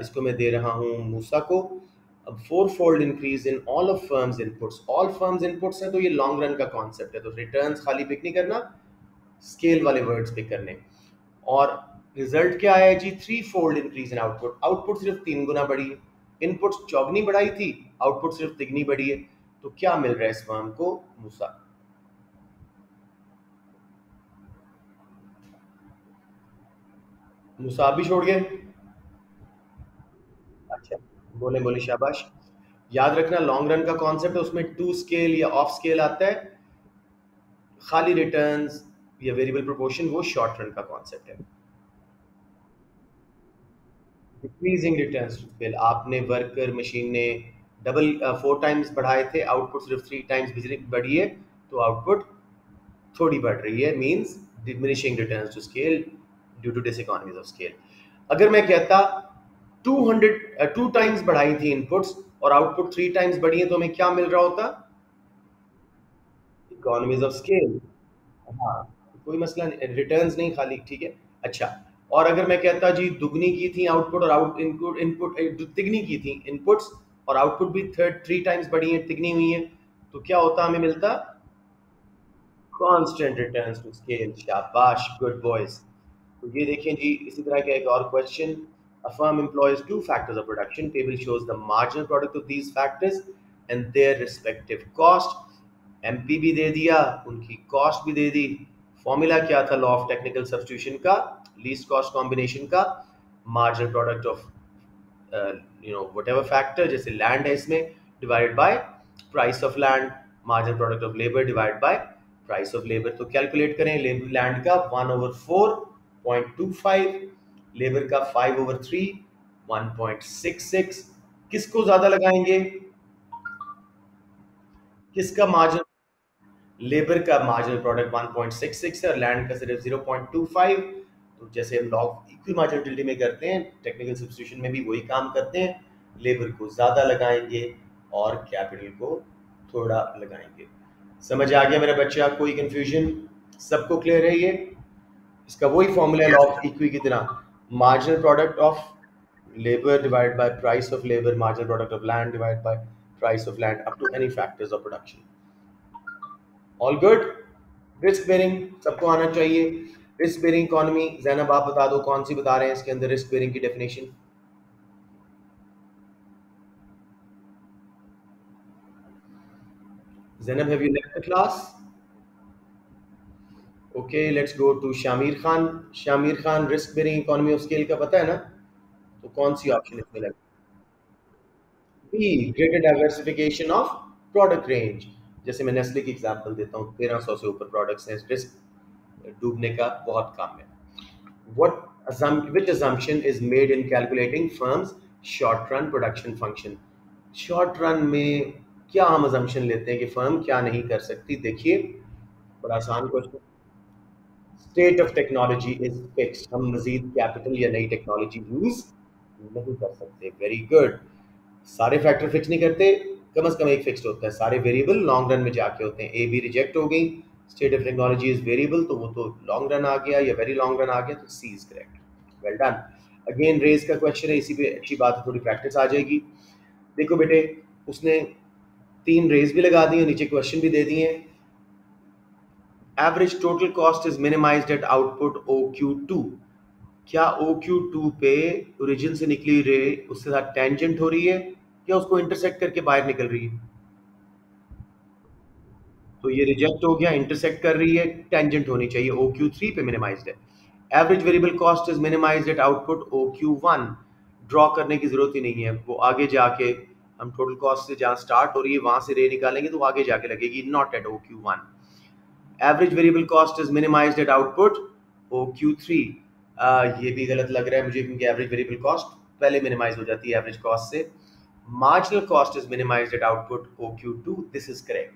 इसको मैं दे रहा हूँ मूसा को। अब four fold increase in all of firms inputs, all firms inputs हैं, तो ये लॉन्ग रन का कॉन्सेप्ट है, तो रिटर्न्स खाली पिक नहीं करना, स्केल वाले वर्ड्स पिक करने। और रिजल्ट क्या आया जी? Three fold increase in output, output सिर्फ 3 गुना बढ़ी है, इनपुट चौगनी बढ़ाई थी, आउटपुट सिर्फ तिगनी बढ़ी है, तो क्या मिल रहा है इस फर्म को मूसा? मूसा आप भी छोड़ गए? अच्छा, बोले बोले, शाबाश। याद रखना लॉन्ग रन का कॉन्सेप्ट है, उसमें टू स्केल या ऑफ स्केल आता है, खाली रिटर्न्स या वेरिएबल प्रोपोर्शन वो शॉर्ट रन का कॉन्सेप्ट है। डिक्रीजिंग रिटर्न्स टू स्केल, आपने वर्कर मशीन ने डबल 4 टाइम्स बढ़ाए थे, आउटपुट सिर्फ 3 टाइम्स बढ़ी है, तो आउटपुट थोड़ी बढ़ रही है, means diminishing returns to scale due to diseconomies of scale. अगर मैं कहता 2 टाइम्स बढ़ाई थी इनपुट्स और आउटपुट 3 टाइम्स बढ़ी है, तो हमें क्या मिल रहा होता? Economies of scale. हाँ, कोई मसला नहीं, रिटर्न्स नहीं खाली, ठीक है। अच्छा, और अगर मैं कहता जी दुगनी की थी आउटपुट और आउट इनपुट इनपुट तिगनी की थी इनपुट्स और आउटपुट भी 3 टाइम्स बढ़ी है, तिगनी हुई है, तो क्या होता? हमें मिलता कांस्टेंट रिटर्न्स टू स्केल। शाबाश, गुड बॉयज। तो ये देखें जी, इसी तरह का एक और question. A firm employs two factors of production. Table shows the marginal product of these factors and their respective cost. MP भी दे दिया, उनकी कॉस्ट भी दे दी। फॉर्मूला क्या था लॉ ऑफ टेक्निकल सब्स्टिट्यूशन का, लीस्ट कॉस्ट कॉम्बिनेशन का? Marginal product of whatever factor, जैसे land है इसमें, divided by price of land, marginal product of labour divided by price of labour. तो कैलकुलेट करें, लैंड का 1/4.25, लेबर का 5/3 1.66। किसको ज्यादा लगाएंगे? किसका मार्जिन? लेबर का मार्जिनल प्रोडक्ट 1.66 है और लैंड का सिर्फ 0.25। तो जैसे हम लॉग इक्वल मार्जिनलिटी में करते हैं, टेक्निकल सब्स्टिट्यूशन में भी वही काम करते हैं, लेबर को ज़्यादा लगाएंगे और कैपिटल को थोड़ा लगाएंगे। समझ आ गया मेरा बच्चा? कोई कंफ्यूजन? सबको क्लियर है ये? इसका वही फॉर्मूला है लॉग इक्वी की तरह, marginal product of labour divide by price of labour, marginal product of land divide by price of land up to any factors of production. All good? Risk bearing सबको आना चाहिए। रिस्क बेरिंग इकोनॉमी, जैनब आप बता दो कौन सी बता रहे हैं इसके अंदर रिस्क बेरिंग की definition? Zainab, have you left the class? Okay, let's go to Shamir Khan. Shamir Khan, risk bearing economy of scale का पता है ना? तो कौन सी ऑप्शन इसमें लगे? B, greater diversification of product range. जैसे मैं नेस्ले की एग्जांपल देता हूँ, 1300 से ऊपर प्रोडक्ट्स हैं, रिस्क डूबने का बहुत कम है। Which assumption is made in calculating firms short run production function? Short run में क्या हम assumption लेते हैं कि फर्म क्या नहीं कर सकती? देखिए, बड़ा आसान question. State of technology is fixed, हम मजीद कैपिटल या नई टेक्नोलॉजी यूज नहीं कर सकते। Very good. सारे फैक्टर फिक्स नहीं करते, कम से कम एक फिक्स्ड होता है, सारे वेरिएबल लॉन्ग रन में जाके होते हैं। ए बी रिजेक्ट हो गई, state of technology is variable, तो वो तो लॉन्ग रन आ गया या वेरी लॉन्ग रन आ गया, तो C is correct. Well done. Again race का क्वेश्चन है, इसी पे अच्छी बात है, थोड़ी प्रैक्टिस आ जाएगी। देखो बेटे, उसने 3 रेस भी लगा दी और नीचे क्वेश्चन भी दे दिए। Average total cost is minimized at output OQ2। क्या OQ2 पे ओरिजिन से निकली रे उसके साथ टेंजेंट हो रही है या उसको इंटरसेक्ट करके बाहर निकल रही है? तो ये रिजेक्ट हो गया, इंटरसेक्ट कर रही है, टेंजेंट होनी चाहिए, OQ3 पे मिनिमाइज्ड है। Average variable cost is minimized at output OQ1। Draw करने की जरूरत ही नहीं है, वो आगे जाके हम टोटल कॉस्ट से जहाँ स्टार्ट हो रही है वहां से रे निकालेंगे तो आगे जाके लगेगी, not at OQ1। Average variable cost is minimized at output OQ3। ये भी गलत लग रहा है मुझे, क्योंकि एवरेज वेरिएबल कॉस्ट पहले मिनिमाइज हो जाती है एवरेज कॉस्ट से। Marginal cost is minimized at output OQ2। This is correct,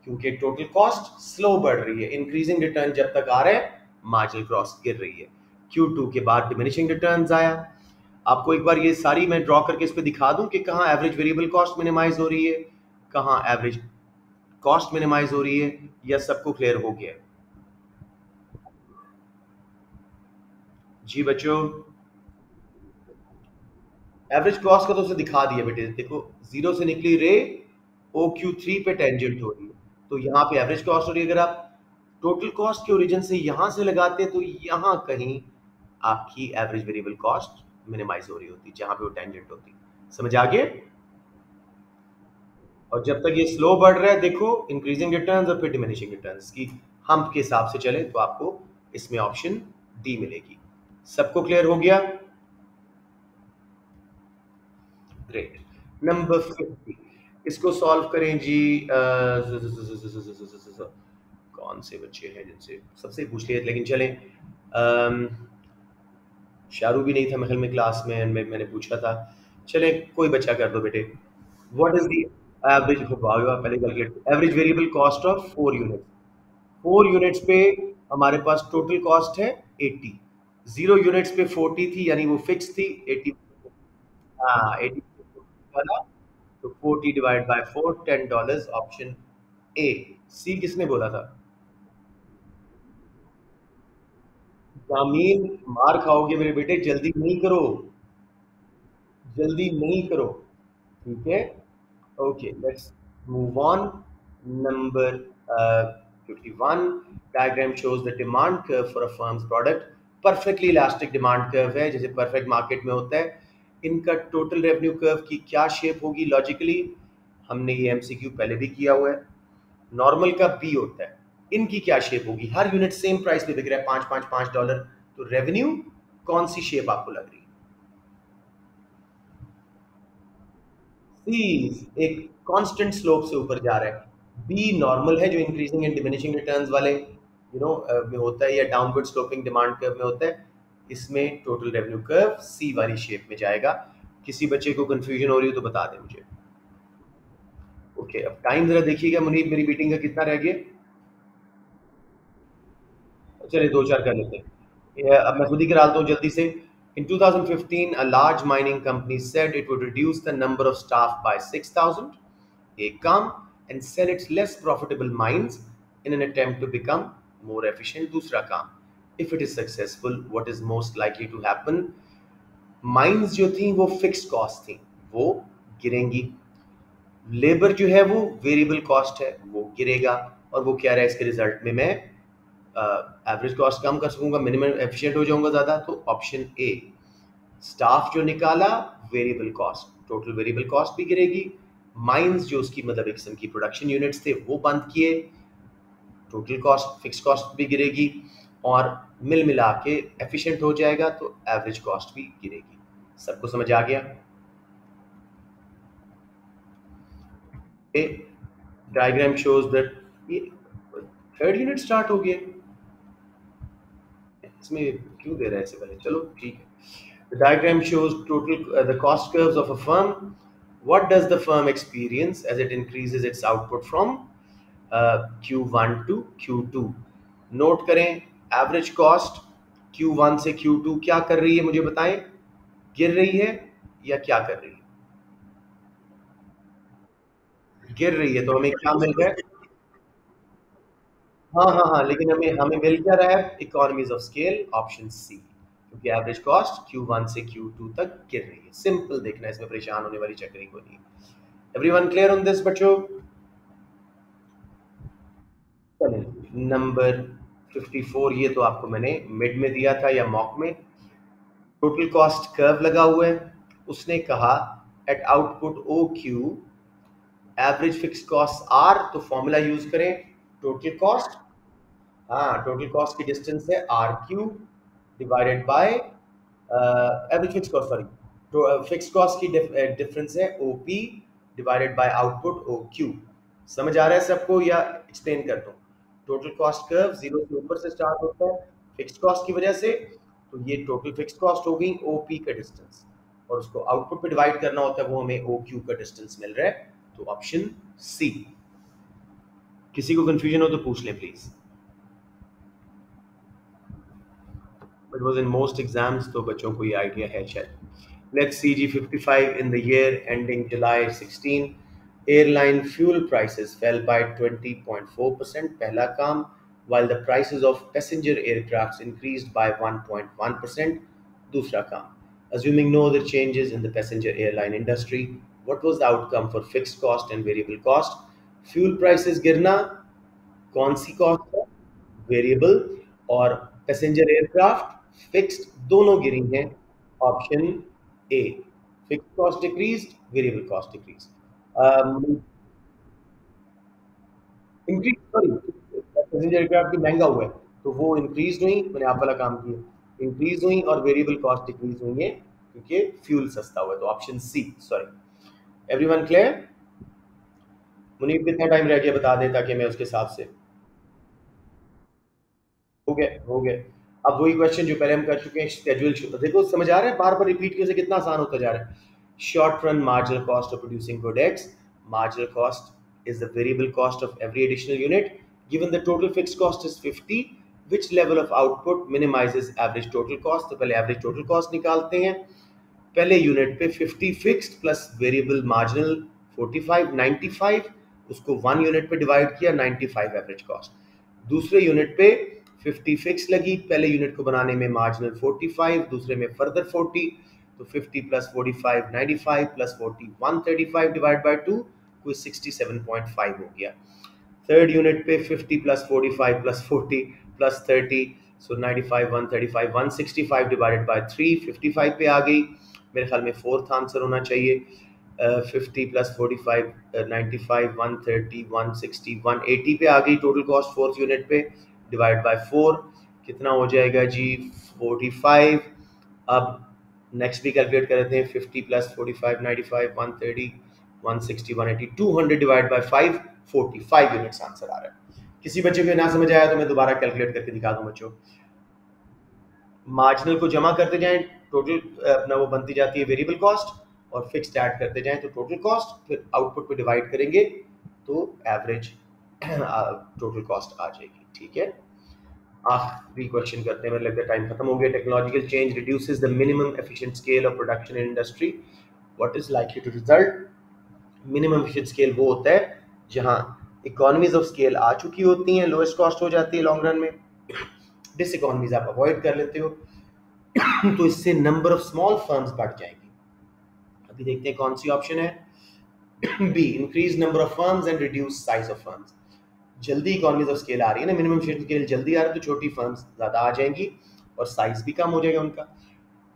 क्योंकि टोटल कॉस्ट स्लो बढ़ रही है, इंक्रीजिंग रिटर्न जब तक आ रहा है, मार्जिनल कॉस्ट गिर रही है। Q2 के बाद डिमिनिशिंग रिटर्न्स आया। आपको एक बार ये सारी मैं ड्रॉ करके इस पे दिखा दूं कि कहाँ एवरेज वेरिएबल कॉस्ट मिनिमाइज हो रही है, कहाँ एवरेज कॉस्ट मिनिमाइज हो रही है, या सबको क्लियर हो गया? जी बच्चों, एवरेज कॉस्ट का तो उसे दिखा दिया बेटे। देखो, जीरो से निकली रे OQ3 पे टेंजेंट हो रही है, तो यहाँ पे एवरेज कॉस्ट हो रही है। अगर आप टोटल कॉस्ट के ओरिजिन से यहाँ से लगाते तो यहाँ कहीं आपकी एवरेज वेरिएबल कॉस्ट मिनिमाइज हो रही होती, जहाँ पे वो टेंजेंट होती। समझ आ गया? और जब तक ये स्लो बढ़ रहा है, देखो इंक्रीजिंग रिटर्न्स और फिर डिमिनिशिंग रिटर्न्स की हम्प के हिसाब से चले तो आपको इसमें ऑप्शन डी मिलेगी। सबको क्लियर हो गया? ग्रेट। नंबर 50, इसको सॉल्व करें जी। कौन से बच्चे हैं जिनसे सबसे पूछ लिए, लेकिन चलें। शारू भी नहीं था महल में क्लास में, मैंने पूछा था। चलें, कोई बच्चा कर दो बेटे। व्हाट इज द एवरेज, पहले calculate, average variable cost of 4 unit. 4 units पे हमारे पास टोटल कॉस्ट है 80, 0 यूनिट्स पे 40 थी, यानी वो फिक्स थी 80। हाँ 80 वाला, तो 40 डिवाइड बाय 4, $10, ऑप्शन ए। सी किसने बोला था? जामीन, मार खाओगे मेरे बेटे, जल्दी नहीं करो, जल्दी नहीं करो, ठीक है। Okay, let's move on. Number 51, diagram shows the demand curve for a firms product. Perfectly elastic demand curve है, जैसे परफेक्ट मार्केट में होता है। इनका टोटल रेवेन्यू कर्व की क्या शेप होगी लॉजिकली? हमने ये एमसीक्यू पहले भी किया हुआ है। नॉर्मल का बी होता है, इनकी क्या शेप होगी? हर यूनिट सेम प्राइस पे बिक रहा है, $5 तो रेवेन्यू कौन सी शेप आपको लग रही है? सी एक कांस्टेंट स्लोप से ऊपर जा रहा है। बी नॉर्मल है, जो इंक्रीजिंग एंड डिमिनिशिंग रिटर्न्स वाले में होता है, या डाउनवर्ड स्लोपिंग डिमांड कर्व में होता है। इसमें टोटल रेवेन्यू कर्व सी वाली शेप में जाएगा। किसी बच्चे को कंफ्यूजन हो रही हो तो बता दें मुझे। ओके, अब टाइम जरा देखिएगा मुनीब, मेरी मीटिंग का कितना रह गया? चलिए दो चार कर लेते हैं। अब मैं खुद ही करा लेता हूँ जल्दी से। In 2015, a large mining company said it would reduce the number of staff by 6,000, a come and sell its less profitable mines in an attempt to become more efficient. दूसरा काम, if it is successful, what is most likely to happen? Mines जो थी वो fixed cost थी, वो गिरेंगी। Labour जो है वो वेरिएबल कॉस्ट है, वो गिरेगा। और वो क्या रहा है, इसके रिजल्ट में मैं एवरेज कॉस्ट कम कर सकूंगा, मिनिमम एफिशिएंट हो जाऊंगा ज़्यादा। तो ऑप्शन ए। स्टाफ जो निकाला, variable cost, total variable cost भी गिरेगी। माइंस जो उसकी मतलब एक किस्म की प्रोडक्शन यूनिट्स थे वो बंद किए, टोटल कॉस्ट फिक्स कॉस्ट भी गिरेगी। और मिल मिला के एफिशिएंट हो जाएगा, तो एवरेज कॉस्ट भी गिरेगी। सबको समझ आ गया? डायग्राम शोज दैट ये थर्ड यूनिट स्टार्ट हो गया, इसमें क्यों दे रहा है इससे पहले? चलो ठीक है। The diagram shows the cost curves of a firm. What does the firm experience as it increases its output from Q1 to Q2? Note करें, एवरेज कॉस्ट Q1 से Q2 क्या कर रही है मुझे बताएं? गिर रही है या क्या कर रही है? गिर रही है, तो हमें क्या मिल रहा है? हाँ हाँ हाँ, लेकिन हमें हमें मिल क्या रहा है? Economies of scale, option C. क्योंकि एवरेज कॉस्ट Q1 से Q2 तक गिर रही है। सिंपल देखना, इसमें परेशान होने वाली चक्करी को नहीं। एवरीवन क्लियर ऑन दिस बच्चों? चलिए नंबर 54, ये तो आपको मैंने मिड में दिया था या मॉक में। टोटल कॉस्ट कर्व लगा हुआ है, उसने कहा at output O Q average fix cost R, तो फॉर्मूला यूज करें। टोटल कॉस्ट, हाँ टोटल कॉस्ट की डिस्टेंस है R Q divided by average fix cost, sorry, तो फिक्स कॉस्ट की डिफरेंस है O P divided by output O Q. समझ आ रहा है सबको या एक्सप्लेन कर दूं? टोटल कॉस्ट कर्व जीरो से ऊपर से स्टार्ट होता है फिक्स कॉस्ट की वजह से, तो ये टोटल फिक्स कॉस्ट हो गई ओ पी का डिस्टेंस, और उसको आउटपुट पे डिवाइड करना होता है, वो हमें ओ क्यू का डिस्टेंस मिल रहा है। तो ऑप्शन सी। किसी को कंफ्यूजन हो तो पूछ लें please. It was in most exams, तो बच्चों को ये आइडिया है शायद। Let's see ji 55, in the year ending July 16, airline fuel prices fell by 20.4%, पहला काम, while the prices of passenger aircrafts increased by 1.1%, दूसरा काम। Assuming no other changes in the passenger airline industry, what was the outcome for fixed cost and variable cost? Fuel prices गिरना, कौन सी cost है? Variable. और passenger aircraft fixed, दोनों गिरी हैं। Option A. Fix cost decrease, variable cost decrease, increase, sorry, passenger aircraft भी महंगा हुआ है, तो वो इंक्रीज हुई, मैंने आप वाला काम किया, इंक्रीज हुई, और वेरिएबल कॉस्ट डिक्रीज हुई है क्योंकि फ्यूल सस्ता हुआ है। तो option C, sorry. Everyone clear? Munib कितना टाइम रह गया बता दें, ताकि मैं उसके हिसाब से। हो गया, हो गया। अब वही क्वेश्चन जो पहले हम कर चुके हैं, शेड्यूल। देखो समझ आ रहा है, बार बार रिपीट करने से कितना आसान होता जा रहा है। Short run marginal cost of producing good x, marginal cost is the variable cost of every additional unit, given the total fix cost is 50, which level of output minimises average total cost. तो पहले average total cost निकालते हैं। पहले unit पे 50 fixed plus variable marginal 45 95, उसको 1 unit पे divide किया, 95 average cost. दूसरे यूनिट पे 50 फिक्स लगी, पहले यूनिट को बनाने में मार्जिनल 45, दूसरे में फर्दर 40, तो 50 प्लस 45 95 प्लस 40 135 डिवाइड बाय 2, कोई 67.5 हो गया। थर्ड यूनिट पे 50 plus 45 plus 40 plus 30, so 95 135 165 divided by 3, 55 पे आ गई। मेरे ख्याल में फोर्थ आंसर होना चाहिए। 50 प्लस 45 95 130 160 180 पे आ गई टोटल कॉस्ट फोर्थ यूनिट पे, डिवाइड बाय 4 कितना हो जाएगा जी 45। अब नेक्स्ट भी कैलकुलेट कर लेते हैं। 50 plus 45 95 130 160 180 200 divide by 5 45 units answer आ रहा है। किसी बच्चे को ना समझ आया तो मैं दोबारा कैलकुलेट करके दिखा दूं बच्चों। मार्जिनल को जमा करते जाएं, टोटल अपना वो बनती जाती है वेरिएबल कॉस्ट, और फिक्स्ड ऐड करते जाएं तो टोटल कॉस्ट, फिर आउटपुट पे डिवाइड करेंगे तो एवरेज टोटल कॉस्ट आ जाएगी। ठीक है, आखिरी क्वेश्चन करते हैं, मेरे लगता है टाइम खत्म हो गया। Technological change reduces the minimum efficient scale of production in industry, what is likely to result. Minimum efficient scale वो होता है जहां इकोनॉमीज ऑफ स्केल आ चुकी होती हैं, लोएस्ट कॉस्ट हो जाती है लॉन्ग रन में, डिस इकोनॉमीज आप अवॉइड कर लेते हो, तो इससे नंबर ऑफ स्मॉल फर्म्स बढ़ जाएंगी। अभी देखते हैं कौन सी ऑप्शन है। B, increase number of firms and reduce size of firms. जल्दी इकोनॉमीज ऑफ स्केल आ रही है ना, मिनिमम स्केल जल्दी आ रहा है तो छोटी फर्म्स ज्यादा आ जाएंगी और साइज भी कम हो जाएगा उनका।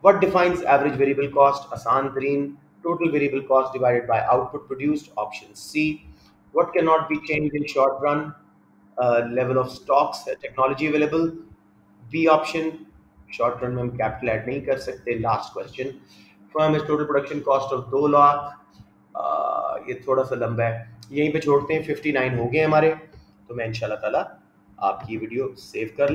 What defines average variable cost, आसान तरीन, total variable cost divided by output produced, option C. What can not be changed in short run, level of stocks technology available, B option, short run में हम capital add नहीं कर सकते। Last question, firm is total production cost of 2 lakh, ये थोड़ा सा लंबा है, यहीं पे छोड़ते हैं। 59 हो गए हमारे, तो मैं इंशाल्लाह ताला आपकी वीडियो सेव कर